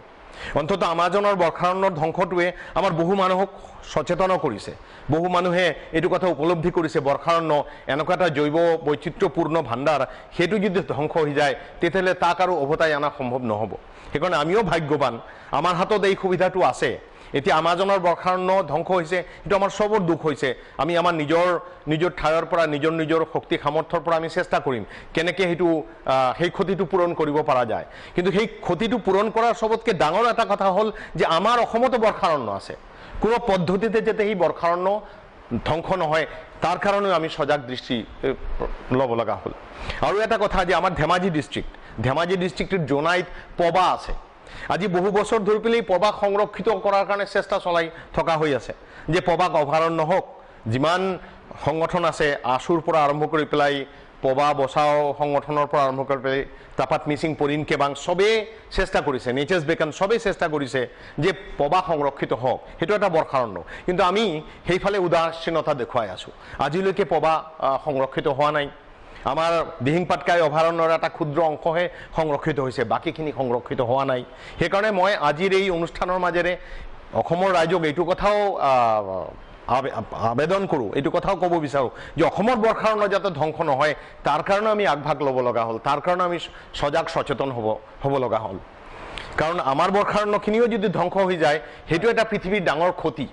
অন্ততঃ আমাজনৰ বৰ্ষাৰণ্যৰ ধ্বংসটোৱে আমাৰ বহু মানুহক সচেতন কৰিছে বহু মানুহে এইটো কথা উপলব্ধি কৰিছে বৰ্ষাৰণ্য এনেকুৱা এটা জৈৱ বৈচিত্ৰ্যপূৰ্ণ ভাণ্ডাৰ সেইটো যদি ধ্বংস হৈ যায় তেতিয়াহ'লে তাক আৰু উভতাই অনা সম্ভৱ নহ'ব সেইকাৰণে আমিও ভাগ্যৱান আমাৰ হাতত এই সুবিধাটো আছে এতিয়া আমাজনৰ বৰ্ষাৰণ্য ধ্বংস হৈছে, এইটো আমাৰ চবৰ দুখ হৈছে। আমি আমাৰ নিজৰ ঠাইৰ পৰা নিজৰ শক্তি সামৰ্থ্যৰ পৰা আমি চেষ্টা কৰিম কেনেকৈ সেই ক্ষতিটো পূৰণ কৰিব পৰা যায়। কিন্তু সেই ক্ষতিটো পূৰণ কৰাৰ চবতকৈ ডাঙৰ এটা কথা হ'ল যে আমাৰ অসমতো বৰ্ষাৰণ্য আছে, কোনো পদ্ধতিতে যাতে সেই বৰ্ষাৰণ্য ধ্বংস নহয় তাৰ কাৰণেও আমি সজাগ দৃষ্টি ল'ব লগা হ'ল। আৰু এটা কথা যে আমাৰ ধেমাজি ডিষ্ট্ৰিক্টৰ জোনাইত পবা আছে। আজি বহু বছৰ ধৰি পেলাই পবাক সংৰক্ষিত কৰাৰ কাৰণে চেষ্টা চলাই থকা হৈ আছে যে পবাক অভয়াৰণ্য হওক। যিমান সংগঠন আছে আছুৰ পৰা আৰম্ভ কৰি পেলাই পবা বচাও সংগঠনৰ পৰা আৰম্ভ কৰি পেলাই তাপাত মিচিং পৰিণ কেবাং চবেই চেষ্টা কৰিছে, নেচাৰ্ছ বেকন চবেই চেষ্টা কৰিছে যে পবা সংৰক্ষিত হওক, সেইটো এটা বৰ্ষাৰণ্য। কিন্তু আমি সেইফালে উদাসীনতা দেখুৱাই আছোঁ। আজিলৈকে পবা সংৰক্ষিত হোৱা নাই। আমাৰ দিহিং পাটকাই অভয়াৰণ্যৰ এটা ক্ষুদ্ৰ অংশহে সংৰক্ষিত হৈছে, বাকীখিনি সংৰক্ষিত হোৱা নাই। সেইকাৰণে মই আজিৰ এই অনুষ্ঠানৰ মাজেৰে অসমৰ ৰাইজক এইটো কথাও আবেদন কৰোঁ, এইটো কথাও ক'ব বিচাৰোঁ যে অসমৰ বৰ্ষাৰণ্য যাতে ধ্বংস নহয় তাৰ কাৰণে আমি আগভাগ ল'ব লগা হ'ল, তাৰ কাৰণে আমি সজাগ সচেতন হ'ব লগা হ'ল। কাৰণ আমাৰ বৰ্ষাৰণ্যখিনিও যদি ধ্বংস হৈ যায় সেইটো এটা পৃথিৱীৰ ডাঙৰ ক্ষতি।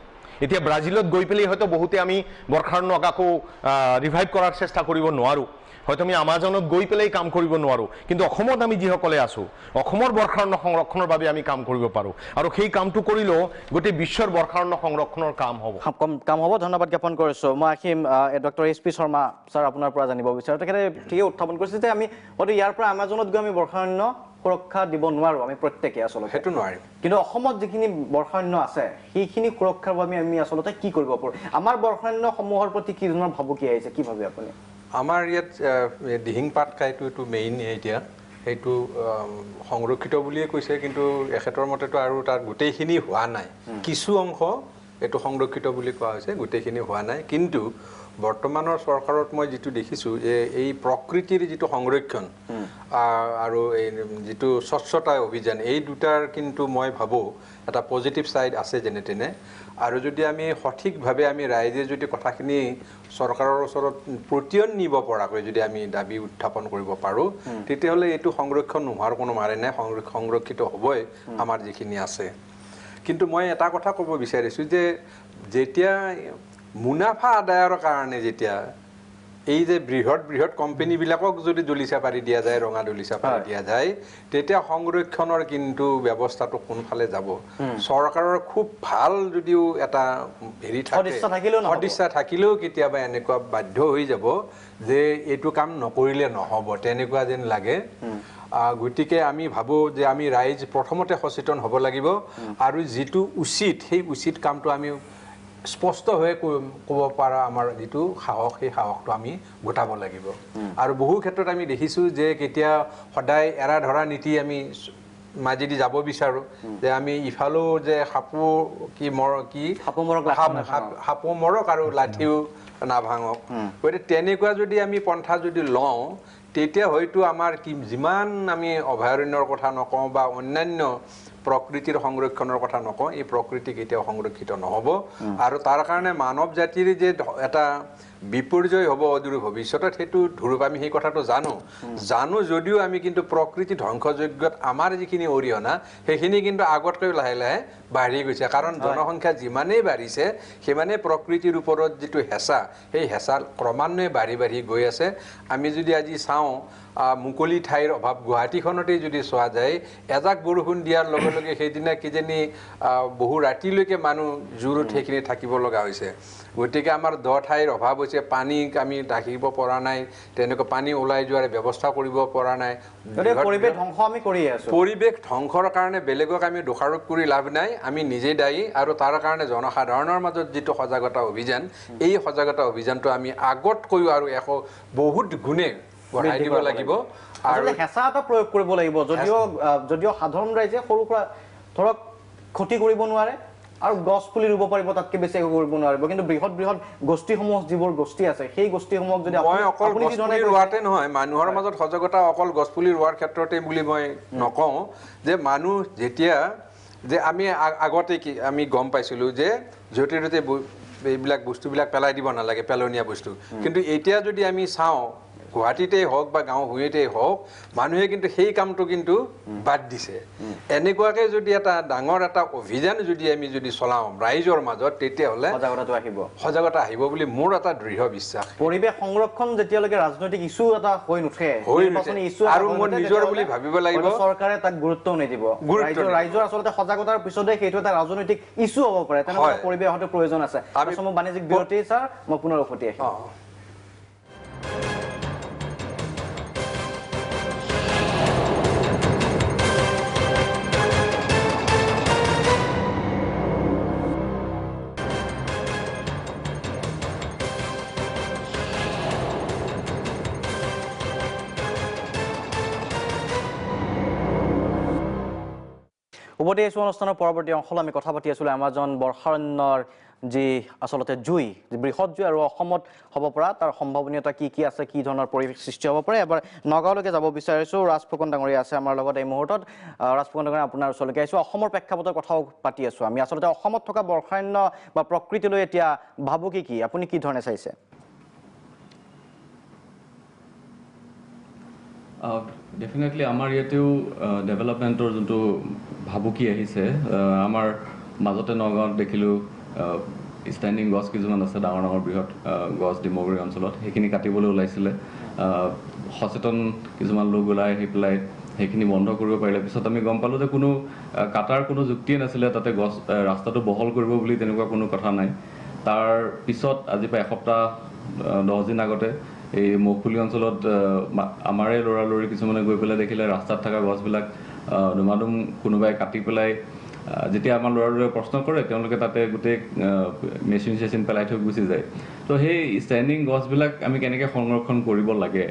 এতিয়া ব্ৰাজিলত গৈ পেলাই হয়তো বহুতে আমি বৰ্ষাৰণ্যক আকৌ ৰিভাইভ কৰাৰ চেষ্টা কৰিব নোৱাৰোঁ, হয়তো আমি আমাজনত গৈ পেলাই কাম কৰিব নোৱাৰোঁ, কিন্তু অসমত আমি যিসকলে আছোঁ অসমৰ বৰ্ষাৰণ্য সংৰক্ষণৰ বাবে আমি কাম কৰিব পাৰোঁ। আৰু সেই কামটো কৰিলেও গোটেই বিশ্বৰ বৰ্ষাৰণ্য সংৰক্ষণৰ কাম হ'ব। ধন্যবাদ জ্ঞাপন কৰিছোঁ। মই আহিম ডক্টৰ SP শৰ্মা ছাৰ, আপোনাৰ পৰা জানিব বিচাৰোঁ। তেখেতে ঠিকেই উত্থাপন কৰিছে যে আমি হয়তো ইয়াৰ পৰা আমাজনত গৈ আমি বৰ্ষাৰণ্য সুৰক্ষা দিব নোৱাৰোঁ, আমি প্ৰত্যেকে আচলতে সেইটো নোৱাৰিম। কিন্তু অসমত যিখিনি বৰ্ষাৰণ্য আছে সেইখিনি সুৰক্ষাৰ বাবে আমি আচলতে কি কৰিব পাৰোঁ? আমাৰ বৰ্ষাৰণ্যসমূহৰ প্ৰতি কি ধৰণৰ ভাবুকি আহিছে, কি ভাবে আপুনি? আমাৰ ইয়াত দিহিং পাটকাইটো এইটো মেইন এতিয়া সেইটো সংৰক্ষিত বুলিয়ে কৈছে, কিন্তু এখেতৰ মতেতো আৰু তাত গোটেইখিনি হোৱা নাই, কিছু অংশ এইটো সংৰক্ষিত বুলি কোৱা হৈছে, গোটেইখিনি হোৱা নাই। কিন্তু বৰ্তমানৰ চৰকাৰত মই যিটো দেখিছোঁ যে এই প্ৰকৃতিৰ যিটো সংৰক্ষণ আৰু এই যিটো স্বচ্ছতা অভিযান, এই দুটাৰ কিন্তু মই ভাবোঁ এটা পজিটিভ ছাইড আছে যেনে তেনে। আৰু যদি আমি সঠিকভাৱে আমি ৰাইজে যদি কথাখিনি চৰকাৰৰ ওচৰত প্ৰতিয়ন নিব পৰাকৈ যদি আমি দাবী উত্থাপন কৰিব পাৰোঁ তেতিয়াহ'লে এইটো সংৰক্ষণ নোহোৱাৰ কোনো মানে নাই, সংৰক্ষিত হ'বই আমাৰ যিখিনি আছে। কিন্তু মই এটা কথা ক'ব বিচাৰিছোঁ যে যেতিয়া মুনাফা আদায়ৰ কাৰণে যেতিয়া এই যে বৃহৎ কোম্পানীবিলাকক যদি দলিচা পাৰি দিয়া যায়, ৰঙা দলিচা পাৰি দিয়া যায়, তেতিয়া সংৰক্ষণৰ কিন্তু ব্যৱস্থাটো কোনফালে যাব? চৰকাৰৰ খুব ভাল যদিও এটা হেৰি থাকে, সদিচ্ছা থাকিলেও কেতিয়াবা এনেকুৱা বাধ্য হৈ যাব যে এইটো কাম নকৰিলে নহ'ব, তেনেকুৱা যেন লাগে। গতিকে আমি ভাবোঁ যে আমি ৰাইজ প্ৰথমতে সচেতন হ'ব লাগিব আৰু যিটো উচিত সেই উচিত কামটো আমি স্পষ্ট হৈ ক'ব পৰা আমাৰ যিটো সাহস, সেই সাহসটো আমি গোটাব লাগিব। আৰু বহু ক্ষেত্ৰত আমি দেখিছোঁ যে কেতিয়া সদায় এৰা ধৰা নীতি আমি মাজেদি যাব বিচাৰোঁ যে আমি ইফালেও যে সাপো মৰক আৰু লাঠিও নাভাঙক। গতিকে তেনেকুৱা যদি আমি পন্থা যদি লওঁ তেতিয়া হয়তো আমাৰ যিমান আমি অভয়াৰণ্যৰ কথা নকওঁ বা অন্যান্য প্ৰকৃতিৰ সংৰক্ষণৰ কথা নকওঁ, এই প্ৰকৃতি কেতিয়াও সংৰক্ষিত নহ'ব। আৰু তাৰ কাৰণে মানৱ জাতিৰ যে এটা বিপৰ্যয় হ'ব অদূৰ ভৱিষ্যতত সেইটো ধৰক আমি সেই কথাটো জানো যদিও আমি কিন্তু প্ৰকৃতি ধ্বংসযজ্ঞত আমাৰ যিখিনি অৰিহণা সেইখিনি কিন্তু আগতকৈ লাহে লাহে বাঢ়ি গৈছে। কাৰণ জনসংখ্যা যিমানেই বাঢ়িছে সিমানেই প্ৰকৃতিৰ ওপৰত যিটো হেঁচা, সেই হেঁচা ক্ৰমান্বয়ে বাঢ়ি গৈ আছে। আমি যদি আজি চাওঁ মুকলি ঠাইৰ অভাৱ গুৱাহাটীখনতেই যদি চোৱা যায়, এজাক বৰষুণ দিয়াৰ লগে লগে সেইদিনা কিজানি বহু ৰাতিলৈকে মানুহ জোৰত সেইখিনি থাকিব লগা হৈছে। গতিকে আমাৰ দ ঠাইৰ অভাৱ হৈছে, পানীক আমি ৰাখিব পৰা নাই, তেনেকুৱা পানী ওলাই যোৱাৰ ব্যৱস্থা কৰিব পৰা নাই। পৰিৱেশ ধ্বংসৰ কাৰণে বেলেগক আমি দোষাৰোপ কৰি লাভ নাই, আমি নিজেই দায়ী। আৰু তাৰ কাৰণে জনসাধাৰণৰ মাজত যিটো সজাগতা অভিযান, এই সজাগতা অভিযানটো আমি আগতকৈও আৰু বহুত গুণে বঢ়াই দিব লাগিব আৰু হেঁচা এটা প্ৰয়োগ কৰিব লাগিব। যদিও সাধাৰণ ৰাইজে সৰু সুৰা ধৰক ক্ষতি কৰিব নোৱাৰে আৰু গছ পুলি ৰুব পাৰিব, তাতকৈ বেছি একো কৰিব নোৱাৰিব, কিন্তু বৃহৎ গোষ্ঠীসমূহ যিবোৰ গোষ্ঠী আছে সেই গোষ্ঠীসমূহক যদি মই অকল গছপুলি ৰোৱাতে নহয়, মানুহৰ মাজত সজাগতা অকল গছপুলি ৰোৱাৰ ক্ষেত্ৰতে বুলি মই নকওঁ। যে মানুহ যেতিয়া যে আমি আগতে আমি গম পাইছিলোঁ যে য'তে ত'তে এইবিলাক বস্তুবিলাক পেলাই দিব নালাগে, পেলনীয়া বস্তু। কিন্তু এতিয়া যদি আমি চাওঁ গুৱাহাটীতেই হওক বা গাঁও ভূঞিতেই হওক মানুহে কিন্তু সেই কামটো কিন্তু বাদ দিছে এনেকুৱাকৈ যদি এটা ডাঙৰ এটা অভিযান আমি যদি চলাওঁ ৰাইজৰ মাজত তেতিয়াহ'লে সজাগতা আহিব বুলি মোৰ এটা দৃঢ় বিশ্বাস পৰিৱেশ সংৰক্ষণ যেতিয়ালৈকে ৰাজনৈতিক ইছ্যু এটা হৈ নুঠে আৰু মোৰ নিজৰ বুলি ভাবিব লাগিব চৰকাৰে তাক গুৰুত্ব নিদিব ৰাইজৰ আচলতে সজাগতাৰ পিছতে সেইটো এটা ৰাজনৈতিক ইছ্যু হ'ব পাৰে তেনেকুৱা পৰিৱেশ হয়তো প্ৰয়োজন আছে আমি বাণিজ্যিক বিৰতি ছাৰ মই পুনৰ উভতি আহিম উভতি আহিছোঁ অনুষ্ঠানৰ পৰৱৰ্তী অংশলৈ আমি কথা পাতি আছিলোঁ আমাজন বৰ্ষাৰণ্যৰ যি আচলতে জুই বৃহৎ জুই আৰু অসমত হ'ব পৰা তাৰ সম্ভাৱনীয়তা কি আছে কি ধৰণৰ পৰিৱেশ সৃষ্টি হ'ব পাৰে এবাৰ নগাঁৱলৈকে যাব বিচাৰিছোঁ ৰাজফুকন ডাঙৰীয়া আছে আমাৰ লগত এই মুহূৰ্তত ৰাজফুকন ডাঙৰীয়া আপোনাৰ ওচৰলৈকে আহিছোঁ অসমৰ প্ৰেক্ষাপটৰ কথাও পাতি আছোঁ আমি আচলতে অসমত থকা বৰ্ষাৰণ্য বা প্ৰকৃতিলৈ এতিয়া ভাবুকি কি আপুনি কি ধৰণে চাইছে ডেফিনেটলি আমাৰ ইয়াতেও ডেভেলপমেণ্টৰ যোনটো ভাবুকি আহিছে আমাৰ মাজতে নগাঁৱত দেখিলোঁ ষ্টেণ্ডিং গছ কিছুমান আছে ডাঙৰ ডাঙৰ বৃহৎ গছ ডিমগুৰি অঞ্চলত সেইখিনি কাটিবলৈ ওলাইছিলে সচেতন কিছুমান লোক ওলাই আহি পেলাই সেইখিনি বন্ধ কৰিব পাৰিলে পিছত আমি গম পালোঁ যে কোনো কাটাৰ কোনো যুক্তিয়ে নাছিলে তাতে গছ ৰাস্তাটো বহল কৰিব বুলি তেনেকুৱা কোনো কথা নাই তাৰ পিছত আজি প্ৰায় এসপ্তাহ 10 দিন আগতে এই মৌখুলি অঞ্চলত আমাৰে ল'ৰা-ল'ৰি কিছুমানে গৈ পেলাই দেখিলে ৰাস্তাত থকা গছবিলাক দুমাদুম কোনোবাই কাটি পেলাই যেতিয়া আমাৰ ল'ৰা-ল'ৰিয়ে প্ৰশ্ন কৰে তেওঁলোকে তাতে গোটেই মেচিন পেলাই থৈ গুচি যায় তো সেই ষ্টেণ্ডিং গছবিলাক আমি কেনেকৈ সংৰক্ষণ কৰিব লাগে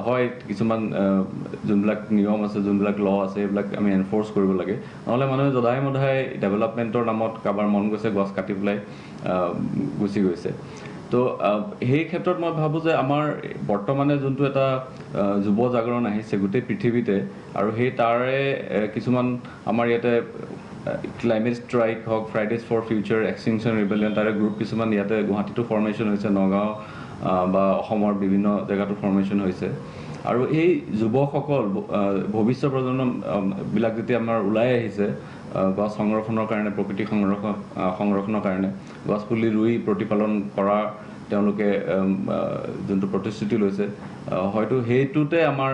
হয় কিছুমান যোনবিলাক নিয়ম আছে যোনবিলাক ল আছে এইবিলাক আমি এনফৰ্চ কৰিব লাগে নহ'লে মানুহে জধাই মধাই ডেভেলপমেণ্টৰ নামত কাৰোবাৰ মন গৈছে গছ কাটি পেলাই গুচি গৈছে তো সেই ক্ষেত্ৰত মই ভাবোঁ যে আমাৰ বৰ্তমানে যোনটো এটা যুৱ জাগৰণ আহিছে গোটেই পৃথিৱীতে আৰু সেই তাৰে কিছুমান আমাৰ ইয়াতে ক্লাইমেট ষ্ট্ৰাইক হওক ফ্ৰাইডেজ ফৰ ফিউচাৰ এক্সটিংশ্যন ৰিবেলিয়ন তাৰে গ্ৰুপ কিছুমান ইয়াতে গুৱাহাটীতো ফৰ্মেশ্যন হৈছে নগাঁও বা অসমৰ বিভিন্ন জেগাতো ফৰ্মেশ্যন হৈছে আৰু এই যুৱকসকল ভৱিষ্যত প্ৰজন্মবিলাক যেতিয়া আমাৰ ওলাই আহিছে গছ সংৰক্ষণৰ কাৰণে প্ৰকৃতি সংৰক্ষণৰ কাৰণে গছপুলি ৰুই প্ৰতিপালন কৰা তেওঁলোকে যোনটো প্ৰতিশ্ৰুতি লৈছে হয়তো সেইটোতে আমাৰ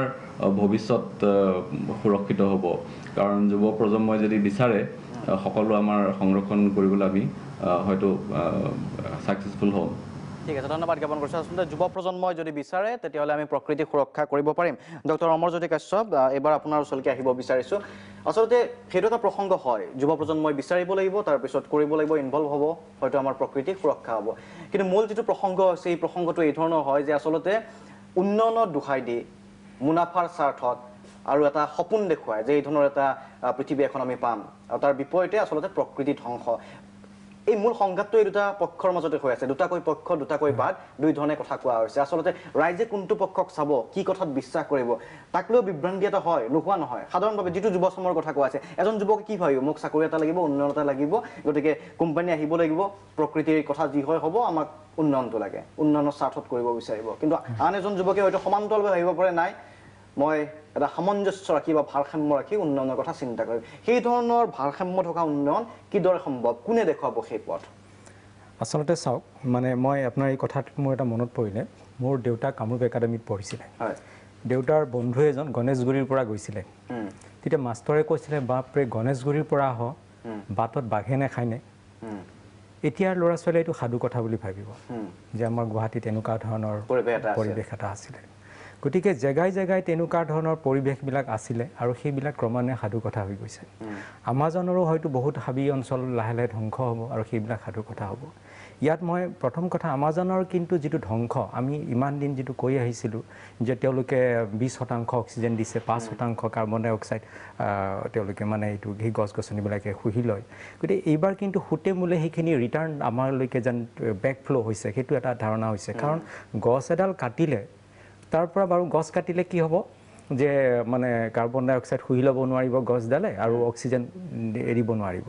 ভৱিষ্যত সুৰক্ষিত হ'ব কাৰণ যুৱ প্ৰজন্মই যদি বিচাৰে সকলো আমাৰ সংৰক্ষণ কৰিবলৈ আমি হয়তো ছাকচেছফুল হ'ম ঠিক আছে ধন্যবাদ জ্ঞাপন কৰিছোঁ আচলতে যুৱ প্ৰজন্মই যদি বিচাৰে তেতিয়াহ'লে আমি প্ৰকৃতি সুৰক্ষা কৰিব পাৰিম ডক্টৰ অমৰজ্যোতি কাশ্যপ এইবাৰ আপোনাৰ ওচৰলৈকে আহিব বিচাৰিছোঁ আচলতে সেইটো এটা প্ৰসংগ হয় যুৱ প্ৰজন্মই বিচাৰিব লাগিব তাৰপিছত কৰিব লাগিব ইনভলভ হ'ব হয়তো আমাৰ প্ৰকৃতি সুৰক্ষা হ'ব কিন্তু মূল যিটো প্ৰসংগ হৈছে এই প্ৰসংগটো এই ধৰণৰ হয় যে আচলতে উন্নয়নৰ দোহাই দি মুনাফাৰ স্বাৰ্থত আৰু এটা সপোন দেখুৱায় যে এই ধৰণৰ এটা পৃথিৱী এখন আমি পাম আৰু তাৰ বিপৰীতে আচলতে প্ৰকৃতি ধ্বংস এই মূল সংঘাতটো এই দুটা পক্ষৰ মাজতে হৈ আছে দুটাকৈ পক্ষ দুটাকৈ বাদ দুই ধৰণে কথা কোৱা হৈছে আচলতে ৰাইজে কোনটো পক্ষক চাব কি কথাত বিশ্বাস কৰিব তাক লৈ বিভ্ৰান্তি এটা হয় নোহোৱা নহয় সাধাৰণভাৱে যিটো যুৱ চামৰ কথা কোৱা আছে এজন যুৱকে কি ভাবিব মোক চাকৰি এটা লাগিব উন্নয়ন এটা লাগিব গতিকে কোম্পানী আহিব লাগিব প্ৰকৃতিৰ কথা যি হয় হ'ব আমাক উন্নয়নটো লাগে উন্নয়নৰ স্বাৰ্থত কৰিব বিচাৰিব কিন্তু আন এজন যুৱকে হয়তো সমান্তৰালভাৱে ভাবিব পাৰে নাই মই এটা সামঞ্জস্য ৰাখি বা ভাৰসাম্য ৰাখি উন্নয়নৰ কথা চিন্তা কৰিম সেই ধৰণৰ ভাৰসাম্য থকা উন্নয়ন কিদৰে সম্ভৱ কোনে দেখুৱাব সেই পথ আচলতে চাওক মানে মই আপোনাৰ এই কথাটোত মোৰ এটা মনত পৰিলে মোৰ দেউতা কামৰূপ একাডেমীত পঢ়িছিলে দেউতাৰ বন্ধু এজন গণেশগুৰিৰ পৰা গৈছিলে তেতিয়া মাষ্টৰে কৈছিলে বাপৰে গণেশগুৰিৰ পৰা আহ বাটত বাঘে নাখায়নে এতিয়াৰ ল'ৰা ছোৱালীয়ে এইটো সাধু কথা বুলি ভাবিব যে আমাৰ গুৱাহাটীত এনেকুৱা ধৰণৰ পৰিৱেশ এটা আছিলে গতিকে জেগাই জেগাই তেনেকুৱা ধৰণৰ পৰিৱেশবিলাক আছিলে আৰু সেইবিলাক ক্ৰমান্বয়ে সাধু কথা হৈ গৈছে আমাজনৰো হয়তো বহুত হাবি অঞ্চল লাহে লাহে ধ্বংস হ'ব আৰু সেইবিলাক সাধু কথা হ'ব ইয়াত মই প্ৰথম কথা আমাজনৰ কিন্তু যিটো ধ্বংস আমি ইমান দিন যিটো কৈ আহিছিলোঁ যে তেওঁলোকে 20% অক্সিজেন দিছে 5% কাৰ্বন ডাই অক্সাইড তেওঁলোকে মানে এইটো সেই গছ গছনিবিলাকে শুহি লয় গতিকে এইবাৰ কিন্তু সুতে মূলে সেইখিনি ৰিটাৰ্ণ আমাৰলৈকে যেন বেক ফ্ল' হৈছে সেইটো এটা ধাৰণা হৈছে কাৰণ গছ এডাল কাটিলে তাৰ পৰা বাৰু গছ কাটিলে কি হ'ব যে মানে কাৰ্বন ডাই অক্সাইড শুহি ল'ব নোৱাৰিব গছডালে আৰু অক্সিজেন এৰিব নোৱাৰিব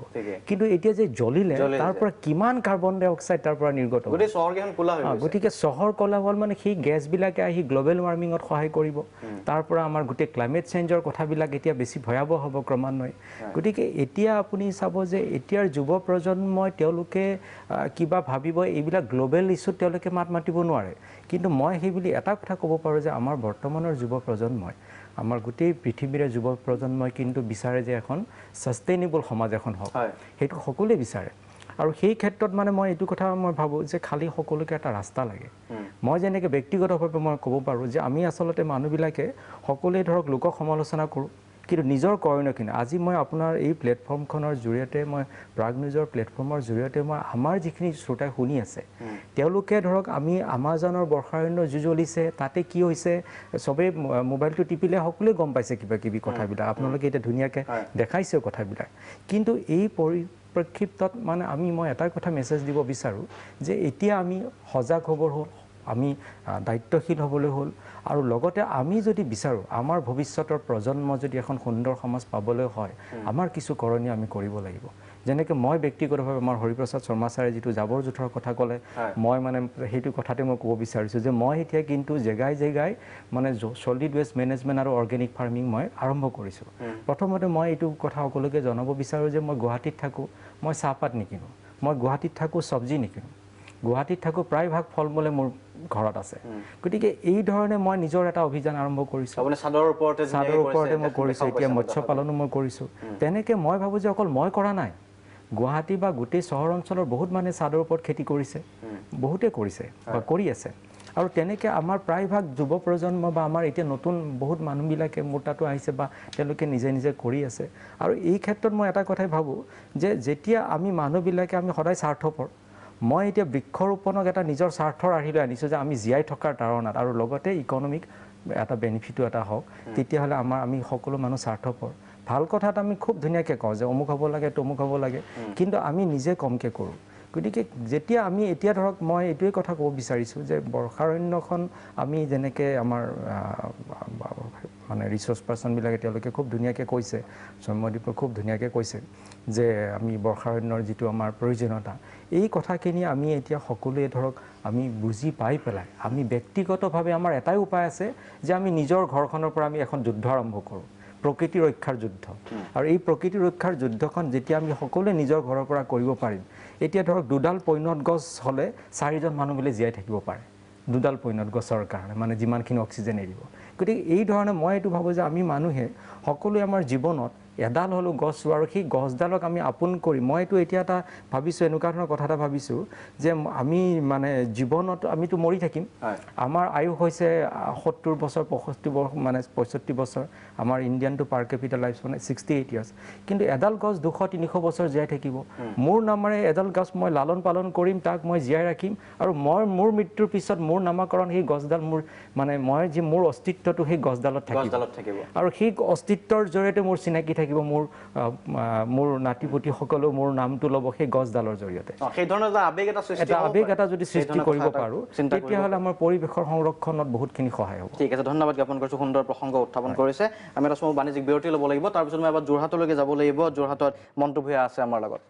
কিন্তু এতিয়া যে জ্বলিলে তাৰ পৰা কিমান কাৰ্বন ডাই অক্সাইড তাৰ পৰা নিৰ্গত হ'ব গতিকে চহৰ কলা হ'ল মানে সেই গেছবিলাকে আহি গ্ল'বেল ৱাৰ্মিঙত সহায় কৰিব তাৰ পৰা আমাৰ গোটেই ক্লাইমেট চেঞ্জৰ কথাবিলাক এতিয়া বেছি ভয়াৱহ হ'ব ক্ৰমান্বয়ে গতিকে এতিয়া আপুনি চাব যে এতিয়াৰ যুৱ প্ৰজন্মই তেওঁলোকে কিবা ভাবিব এইবিলাক গ্ল'বেল ইছ্যুত তেওঁলোকে মাত মাতিব নোৱাৰে কিন্তু মই সেই বুলি এটা কথা ক'ব পাৰোঁ যে আমাৰ বৰ্তমানৰ যুৱ প্ৰজন্মই আমাৰ গোটেই পৃথিৱীৰে যুৱ প্ৰজন্মই কিন্তু বিচাৰে যে এখন ছাষ্টেইনেবল সমাজ এখন হওক সেইটো সকলোৱে বিচাৰে আৰু সেই ক্ষেত্ৰত মানে মই এইটো কথা মই ভাবোঁ যে খালি সকলোকে এটা ৰাস্তা লাগে মই যেনেকৈ ব্যক্তিগতভাৱে মই ক'ব পাৰোঁ যে আমি আচলতে মানুহবিলাকে সকলোৱে ধৰক লোকক সমালোচনা কৰোঁ কিন্তু নিজৰ কৰণীয় কিনে আজি মই আপোনাৰ এই প্লেটফৰ্মখনৰ জৰিয়তে মই প্ৰাগ নিউজৰ প্লেটফৰ্মৰ জৰিয়তে মই আমাৰ যিখিনি শ্ৰোতাই শুনি আছে তেওঁলোকে ধৰক আমি আমাজনৰ বৰ্ষাৰণ্য জুই জ্বলিছে তাতে কি হৈছে চবেই মোবাইলটো টিপিলে সকলোৱে গম পাইছে কিবা কিবি কথাবিলাক আপোনালোকে এতিয়া ধুনীয়াকৈ দেখাইছেও কথাবিলাক কিন্তু এই পৰিপ্ৰেক্ষিতত মানে মই এটা কথা মেছেজ দিব বিচাৰোঁ যে এতিয়া আমি সজাগ হ'বৰ হ'ল আমি দায়িত্বশীল হ'বলৈ হ'ল আৰু লগতে আমি যদি বিচাৰোঁ আমাৰ ভৱিষ্যতৰ প্ৰজন্ম যদি এখন সুন্দৰ সমাজ পাবলৈ হয় আমাৰ কিছু কৰণীয় আমি কৰিব লাগিব যেনেকৈ মই ব্যক্তিগতভাৱে আমাৰ হৰিপ্ৰসাদ শৰ্মা ছাৰে যিটো জাবৰ জোঁথৰ কথা ক'লে মই মানে সেইটো কথাতে মই ক'ব বিচাৰিছোঁ যে মই এতিয়া কিন্তু জেগাই জেগাই মানে ছলিড ৱেষ্ট মেনেজমেণ্ট আৰু অৰ্গেনিক ফাৰ্মিং মই আৰম্ভ কৰিছোঁ প্ৰথমতে মই এইটো কথা সকলোকে জনাব বিচাৰোঁ যে মই গুৱাহাটীত থাকোঁ মই চাহপাত নিকিনোঁ মই গুৱাহাটীত থাকোঁ চব্জি নিকিনোঁ গুৱাহাটীত থাকোঁ প্ৰায়ভাগ ফল মূলে মোৰ ঘৰত আছে গতিকে এই ধৰণে মই নিজৰ এটা অভিযান আৰম্ভ কৰিছোঁ চাদৰ ওপৰতে মই কৰিছোঁ এতিয়া মৎস্য পালনো মই কৰিছোঁ তেনেকৈ মই ভাবোঁ যে অকল মই কৰা নাই গুৱাহাটী বা গোটেই চহৰ অঞ্চলৰ বহুত মানুহে চাদৰ ওপৰত খেতি কৰিছে বহুতে কৰিছে বা কৰি আছে আৰু তেনেকৈ আমাৰ প্ৰায়ভাগ যুৱ প্ৰজন্ম বা আমাৰ এতিয়া নতুন বহুত মানুহবিলাকে মোৰ তাতো আহিছে বা তেওঁলোকে নিজে নিজে কৰি আছে আৰু এই ক্ষেত্ৰত মই এটা কথাই ভাবোঁ যে যেতিয়া আমি মানুহবিলাকে আমি সদায় স্বাৰ্থপৰ মই এতিয়া বৃক্ষৰোপণক এটা নিজৰ স্বাৰ্থৰ আৰ্হিলৈ আনিছোঁ যে আমি জীয়াই থকাৰ তাৰণাত আৰু লগতে ইকনমিক এটা বেনিফিটো এটা হওক তেতিয়াহ'লে আমি সকলো মানুহ স্বাৰ্থপৰ ভাল কথা এটা আমি খুব ধুনীয়াকৈ কওঁ যে অমুক হ'ব লাগে তমুক হ'ব লাগে কিন্তু আমি নিজে কমকৈ কৰোঁ গতিকে যেতিয়া আমি এতিয়া ধৰক মই এইটোৱে কথা ক'ব বিচাৰিছোঁ যে বৰ্ষাৰণ্যখন আমি যেনেকৈ আমাৰ মানে ৰিচৰ্চ পাৰ্চনবিলাকে তেওঁলোকে খুব ধুনীয়াকৈ কৈছে সৌম্যদীপে খুব ধুনীয়াকৈ কৈছে যে আমি বৰ্ষাৰণ্যৰ যিটো আমাৰ প্ৰয়োজনীয়তা এই কথাখিনি আমি এতিয়া সকলোৱে ধৰক আমি বুজি পাই পেলাই আমি ব্যক্তিগতভাৱে আমাৰ এটাই উপায় আছে যে আমি নিজৰ ঘৰখনৰ পৰা আমি এখন যুদ্ধ আৰম্ভ কৰোঁ প্ৰকৃতি ৰক্ষাৰ যুদ্ধ আৰু এই প্ৰকৃতি ৰক্ষাৰ যুদ্ধখন যেতিয়া আমি সকলোৱে নিজৰ ঘৰৰ পৰা কৰিব পাৰিম এতিয়া ধৰক দুডাল পৈণত গছ হ'লে 4জন মানুহ মিলি জীয়াই থাকিব পাৰে দুডাল পৈণত গছৰ কাৰণে মানে যিমানখিনি অক্সিজেন এৰিব গতিকে এই ধৰণে মই এইটো ভাবোঁ যে আমি মানুহে সকলোৱে আমাৰ জীৱনত এডাল হ'লেও গছ ৰোৱা আৰু সেই গছডালক আমি আপোন কৰি মই এইটো এতিয়া এটা ভাবিছোঁ এনেকুৱা ধৰণৰ কথা এটা ভাবিছোঁ যে আমি মানে জীৱনত আমিতো মৰি থাকিম আমাৰ আয়ুস হৈছে 70 বছৰ 65 বছৰ মানে 65 বছৰ আমাৰ ইণ্ডিয়ানটো পাৰ কেপিটেল লাইফ মানে 68 ইয়াৰ্ছ কিন্তু এডাল গছ 200-300 বছৰ জীয়াই থাকিব মোৰ নামেৰে এডাল গছ মই লালন পালন কৰিম তাক মই জীয়াই ৰাখিম আৰু মোৰ মৃত্যুৰ পিছত মোৰ নামাকৰণ সেই গছডাল মোৰ মানে মই যি মোৰ অস্তিত্বটো সেই গছডালত থাকিব আৰু সেই অস্তিত্বৰ জৰিয়তে মোৰ চিনাকি থাকিব মোৰ নাতিপুতিসকলেও মোৰ নামটো ল'ব সেই গছডালৰ জৰিয়তে সেই ধৰণৰ এটা আবেগ এটা যদি সৃষ্টি কৰিব পাৰোঁ তেতিয়াহ'লে আমাৰ পৰিৱেশৰ সংৰক্ষণত বহুতখিনি সহায় হ'ব ঠিক আছে ধন্যবাদ জ্ঞাপন কৰিছোঁ সুন্দৰ প্ৰসংগ উত্থাপন কৰিছে আমি এটা সময় বাণিজ্যিক বিৰতি ল'ব লাগিব তাৰপিছত মই এবাৰ যোৰহাটলৈকে যাব লাগিব যোৰহাটত মণ্টু ভূঞা আছে আমাৰ লগত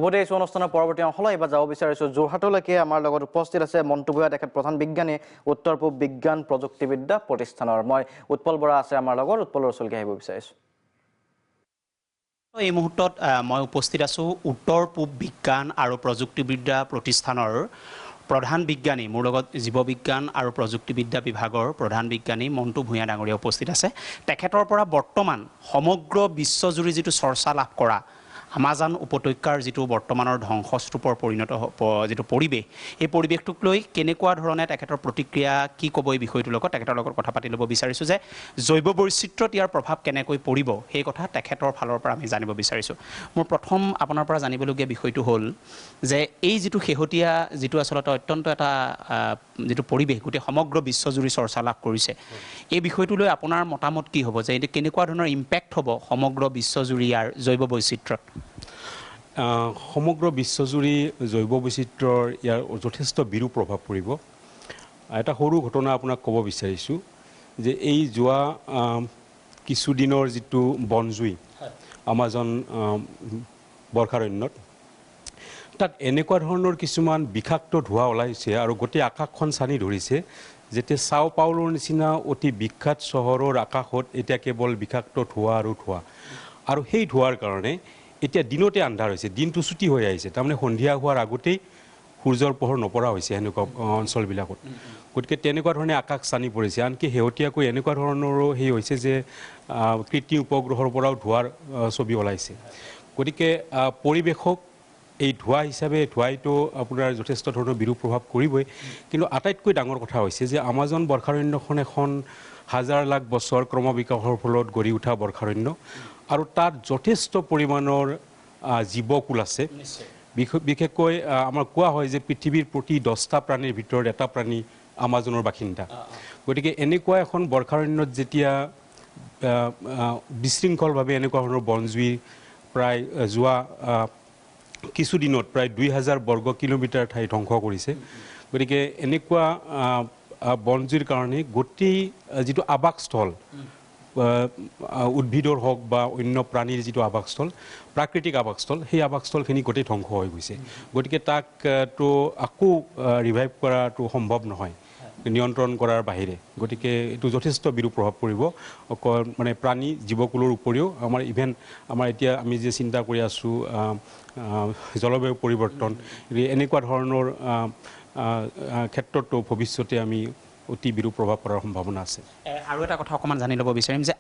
উভতি আহিছোঁ অনুষ্ঠানৰ পৰৱৰ্তী অংশলৈ এবাৰ যাব বিচাৰিছোঁ যোৰহাটলৈকে আমাৰ লগত উপস্থিত আছে মণ্টু ভূঞা তেখেত প্ৰধান বিজ্ঞানী উত্তৰ পূব বিজ্ঞান প্ৰযুক্তিবিদ্যা প্ৰতিষ্ঠানৰ মই উৎপল বৰা আছে আমাৰ লগত উৎপলৰ ওচৰলৈকে আহিব বিচাৰিছোঁ এই মুহূৰ্তত মই উপস্থিত আছোঁ উত্তৰ পূব বিজ্ঞান আৰু প্ৰযুক্তিবিদ্যা প্ৰতিষ্ঠানৰ প্ৰধান বিজ্ঞানী মোৰ লগত জীৱবিজ্ঞান আৰু প্ৰযুক্তিবিদ্যা বিভাগৰ প্ৰধান বিজ্ঞানী মণ্টু ভূঞা ডাঙৰীয়া উপস্থিত আছে তেখেতৰ পৰা বৰ্তমান সমগ্ৰ বিশ্বজুৰি যিটো চৰ্চা লাভ কৰা আমাজন উপত্যকাৰ যিটো বৰ্তমানৰ ধ্বংসস্তূপৰ যিটো পৰিৱেশ এই পৰিৱেশটোক লৈ কেনেকুৱা ধৰণে তেখেতৰ প্ৰতিক্ৰিয়া কি ক'ব এই বিষয়টোৰ লগত তেখেতৰ লগত কথা পাতি ল'ব বিচাৰিছোঁ যে জৈৱ বৈচিত্ৰ্যত ইয়াৰ প্ৰভাৱ কেনেকৈ পৰিব সেই কথা তেখেতৰ ফালৰ পৰা আমি জানিব বিচাৰিছোঁ মোৰ প্ৰথম আপোনাৰ পৰা জানিবলগীয়া বিষয়টো হ'ল যে এই যিটো শেহতীয়া যিটো আচলতে অত্যন্ত এটা যিটো পৰিৱেশ গোটেই সমগ্ৰ বিশ্বজুৰি চৰ্চা লাভ কৰিছে এই বিষয়টো লৈ আপোনাৰ মতামত কি হ'ব যে এইটো কেনেকুৱা ধৰণৰ ইম্পেক্ট হ'ব সমগ্ৰ বিশ্বজুৰি ইয়াৰ জৈৱ বৈচিত্ৰ্যত সমগ্ৰ বিশ্বজুৰি জৈৱ বৈচিত্ৰ্যৰ ইয়াৰ যথেষ্ট বিৰূপ প্ৰভাৱ পৰিব এটা সৰু ঘটনা আপোনাক ক'ব বিচাৰিছোঁ যে এই যোৱা কিছুদিনৰ যিটো বনজুই আমাজন বৰ্ষাৰণ্যত তাত এনেকুৱা ধৰণৰ কিছুমান বিষাক্ত ধোঁৱা ওলাইছে আৰু গোটেই আকাশখন ছানি ধৰিছে যেতিয়া চাও পাউলোৰ নিচিনা অতি বিখ্যাত চহৰৰ আকাশত এতিয়া কেৱল বিষাক্ত ধোঁৱা আৰু সেই ধোঁৱাৰ কাৰণে এতিয়া দিনতে আন্ধাৰ হৈছে দিনটো ছুটি হৈ আহিছে তাৰমানে সন্ধিয়া হোৱাৰ আগতেই সূৰ্যৰ পোহৰ নপৰা হৈছে এনেকুৱা অঞ্চলবিলাকত গতিকে তেনেকুৱা ধৰণে আকাশ ছানি পৰিছে আনকি শেহতীয়াকৈ এনেকুৱা ধৰণৰো সেই হৈছে যে কৃত্ৰিম উপগ্ৰহৰ পৰাও ধোঁৱাৰ ছবি ওলাইছে গতিকে পৰিৱেশক এই ধোঁৱা হিচাপে ধোঁৱাইটো আপোনাৰ যথেষ্ট ধৰণৰ বিৰূপ প্ৰভাৱ কৰিবই কিন্তু আটাইতকৈ ডাঙৰ কথা হৈছে যে আমাজন বৰ্ষাৰণ্যখন এখন হাজাৰ লাখ বছৰ ক্ৰমবিকাশৰ ফলত গঢ়ি উঠা বৰ্ষাৰণ্য আৰু তাত যথেষ্ট পৰিমাণৰ জীৱকুল আছে বিশেষকৈ আমাৰ কোৱা হয় যে পৃথিৱীৰ প্ৰতি 10টা প্ৰাণীৰ ভিতৰত এটা প্ৰাণী আমাজনৰ বাসিন্দা গতিকে এনেকুৱা এখন বৰ্ষাৰণ্যত যেতিয়া বিশৃংখলভাৱে এনেকুৱা ধৰণৰ বনজুই প্ৰায় যোৱা কিছুদিনত প্ৰায় 2000 বৰ্গ কিলোমিটাৰ ঠাই ধ্বংস কৰিছে গতিকে এনেকুৱা বনজুইৰ কাৰণে গোটেই যিটো আৱাসস্থল উদ্ভিদৰ হওক বা অন্য প্ৰাণীৰ যিটো আৱাসস্থল প্ৰাকৃতিক আৱাসস্থল সেই আৱাসস্থলখিনি গোটেই ধ্বংস হৈ গৈছে গতিকে তাকতো আকৌ ৰিভাইভ কৰাটো সম্ভৱ নহয় নিয়ন্ত্ৰণ কৰাৰ বাহিৰে গতিকে এইটো যথেষ্ট বিৰূপ প্ৰভাৱ পৰিব অকল মানে প্ৰাণী জীৱকুলৰ উপৰিও আমাৰ এতিয়া আমি যে চিন্তা কৰি আছোঁ জলবায়ু পৰিৱৰ্তন এনেকুৱা ধৰণৰ ক্ষেত্ৰতো ভৱিষ্যতে আমি অতি বিৰূপ প্ৰভাৱ পৰাৰ সম্ভাৱনা আছে আৰু এটা কথা অকণমান জানি ল'ব বিচাৰিম যে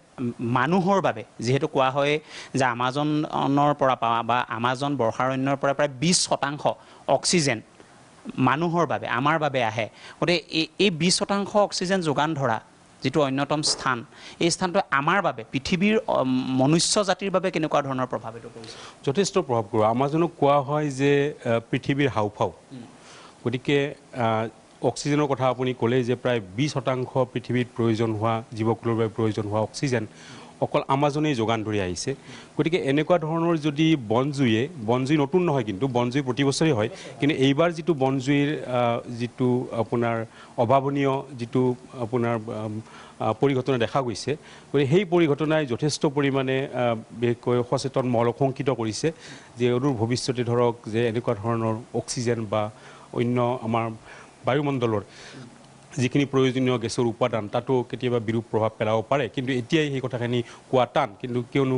মানুহৰ বাবে যিহেতু কোৱা হয় যে আমাজনৰ পৰা বা আমাজন বৰ্ষাৰণ্যৰ পৰা প্ৰায় 20% অক্সিজেন মানুহৰ বাবে আমাৰ বাবে আহে গতিকে এই 20% অক্সিজেন যোগান ধৰা যিটো অন্যতম স্থান এই স্থানটো আমাৰ বাবে পৃথিৱীৰ মনুষ্য জাতিৰ বাবে কেনেকুৱা ধৰণৰ প্ৰভাৱ এইটো কৰিছে যথেষ্ট প্ৰভাৱ কৰিব আমাজনক কোৱা হয় যে পৃথিৱীৰ হাওফাও গতিকে অক্সিজেনৰ কথা আপুনি ক'লে যে প্ৰায় 20% পৃথিৱীত প্ৰয়োজন হোৱা জীৱকুলৰ বাবে প্ৰয়োজন হোৱা অক্সিজেন অকল আমাজনেই যোগান ধৰি আহিছে গতিকে এনেকুৱা ধৰণৰ যদি বনজুই নতুন নহয় কিন্তু বনজুই প্ৰতি বছৰেই হয় কিন্তু এইবাৰ যিটো বনজুইৰ যিটো আপোনাৰ অভাৱনীয় যিটো আপোনাৰ পৰিঘটনা দেখা গৈছে গতিকে সেই পৰিঘটনাই যথেষ্ট পৰিমাণে বিশেষকৈ সচেতন মহলক শংকিত কৰিছে যে অদূৰ ভৱিষ্যতে ধৰক যে এনেকুৱা ধৰণৰ অক্সিজেন বা অন্য আমাৰ বায়ুমণ্ডলৰ যিখিনি প্ৰয়োজনীয় গেছৰ উপাদান তাতো কেতিয়াবা বিৰূপ প্ৰভাৱ পেলাব পাৰে কিন্তু এতিয়াই সেই কথাখিনি কোৱা টান কিন্তু কিয়নো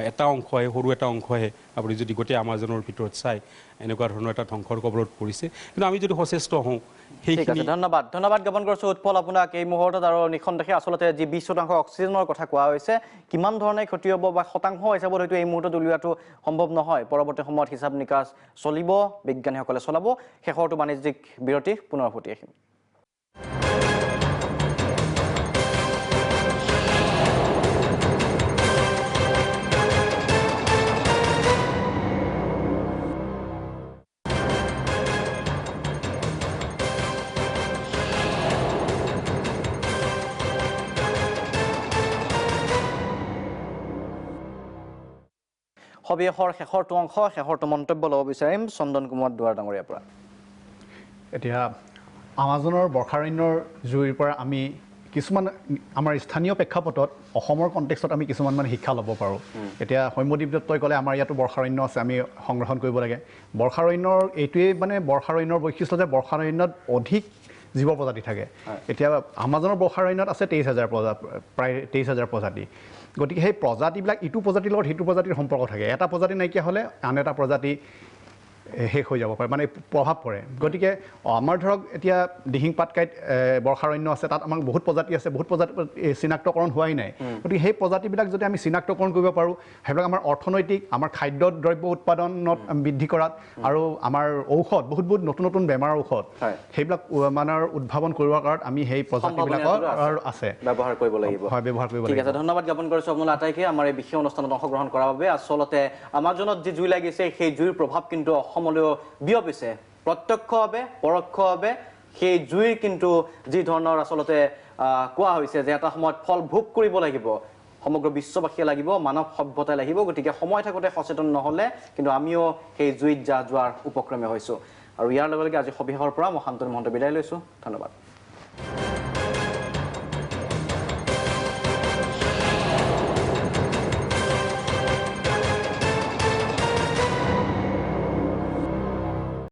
এটা অংশহে সৰু এটা অংশহে আপুনি যদি গোটেই আমাজনৰ ভিতৰত চাই এনেকুৱা ধৰণৰ এটা ধ্বংসৰ কবলত পৰিছে কিন্তু আমি যদি সচেষ্ট হওঁ সেইখিনি ধন্যবাদ জ্ঞাপন কৰিছোঁ উৎপল আপোনাক এই মুহূৰ্তত আৰু নিঃসন্দেহে আচলতে যি 20% অক্সিজেনৰ কথা কোৱা হৈছে কিমান ধৰণে ক্ষতি হ'ব বা শতাংশ হিচাপত হয়তো এই মুহূৰ্তত উলিওৱাটো সম্ভৱ নহয় পৰৱৰ্তী সময়ত হিচাপ নিকাচ চলিব বিজ্ঞানীসকলে চলাব শেষৰটো বাণিজ্যিক বিৰতি পুনৰ উভতি আহিম সবিশেষৰ শেষৰটো মন্তব্য ল'ব বিচাৰিম চন্দন কুমাৰ দুৱাৰ ডাঙৰীয়াৰ পৰা এতিয়া আমাজনৰ বৰ্ষাৰণ্যৰ জুইৰ পৰা আমি কিছুমান আমাৰ স্থানীয় প্ৰেক্ষাপটত অসমৰ কণ্টেক্সত আমি কিছুমান মানে শিক্ষা ল'ব পাৰোঁ এতিয়া সৌম্যদীপ দত্তই ক'লে আমাৰ ইয়াতো বৰ্ষাৰণ্য আছে আমি সংৰক্ষণ কৰিব লাগে বৰ্ষাৰণ্যৰ এইটোৱেই মানে বৰ্ষাৰণ্যৰ বৈশিষ্ট্য যে বৰ্ষাৰণ্যত অধিক জীৱ প্ৰজাতি থাকে এতিয়া আমাজনৰ বৰ্ষাৰণ্যত আছে 23,000 প্ৰায় 23,000 প্ৰজাতি গতিকে সেই প্ৰজাতিবিলাক ইটো প্ৰজাতিৰ লগত সিটো প্ৰজাতিৰ সম্পৰ্ক থাকে এটা প্ৰজাতি নাইকিয়া হ'লে আন এটা প্ৰজাতি শেষ হৈ যাব পাৰে মানে প্ৰভাৱ পৰে গতিকে আমাৰ ধৰক এতিয়া দিহিং পাটকাইত বৰ্ষাৰণ্য আছে তাত আমাৰ বহুত প্ৰজাতি আছে বহুত প্ৰজাতি চিনাক্তকৰণ হোৱাই নাই গতিকে সেই প্ৰজাতিবিলাক যদি আমি চিনাক্তকৰণ কৰিব পাৰোঁ সেইবিলাক আমাৰ অৰ্থনৈতিক আমাৰ খাদ্য দ্ৰব্য উৎপাদনত বৃদ্ধি কৰাত আৰু আমাৰ ঔষধ বহুত বহুত নতুন নতুন বেমাৰৰ ঔষধ সেইবিলাক মানে উদ্ভাৱন কৰিবৰ কাৰণত আমি সেই প্ৰজাতিবিলাকৰ আছে ব্যৱহাৰ কৰিব লাগিব হয় ব্যৱহাৰ কৰিব ঠিক লাগিব আছে ধন্যবাদ জ্ঞাপন কৰিছোঁ আপোনালোক আটাইকে আমাৰ এই বিশেষ অনুষ্ঠানত অংশগ্ৰহণ কৰাৰ বাবে আচলতে আমাজনত যি জুই লাগিছে সেই জুইৰ প্ৰভাৱ কিন্তু অসমলৈও বিয়পিছে প্ৰত্যক্ষভাৱে পৰোক্ষভাৱে সেই জুইৰ কিন্তু যি ধৰণৰ আচলতে কোৱা হৈছে যে এটা সময়ত ফল ভোগ কৰিব লাগিব সমগ্ৰ বিশ্ববাসীয়ে লাগিব মানৱ সভ্যতাই লাগিব গতিকে সময় থাকোঁতে সচেতন নহ'লে কিন্তু আমিও সেই জুইত যোৱাৰ উপক্ৰমে হৈছোঁ আৰু ইয়াৰ লগে লগে আজি সবিশেষৰ পৰা মই শান্তনু মহন্ত বিদায় লৈছোঁ ধন্যবাদ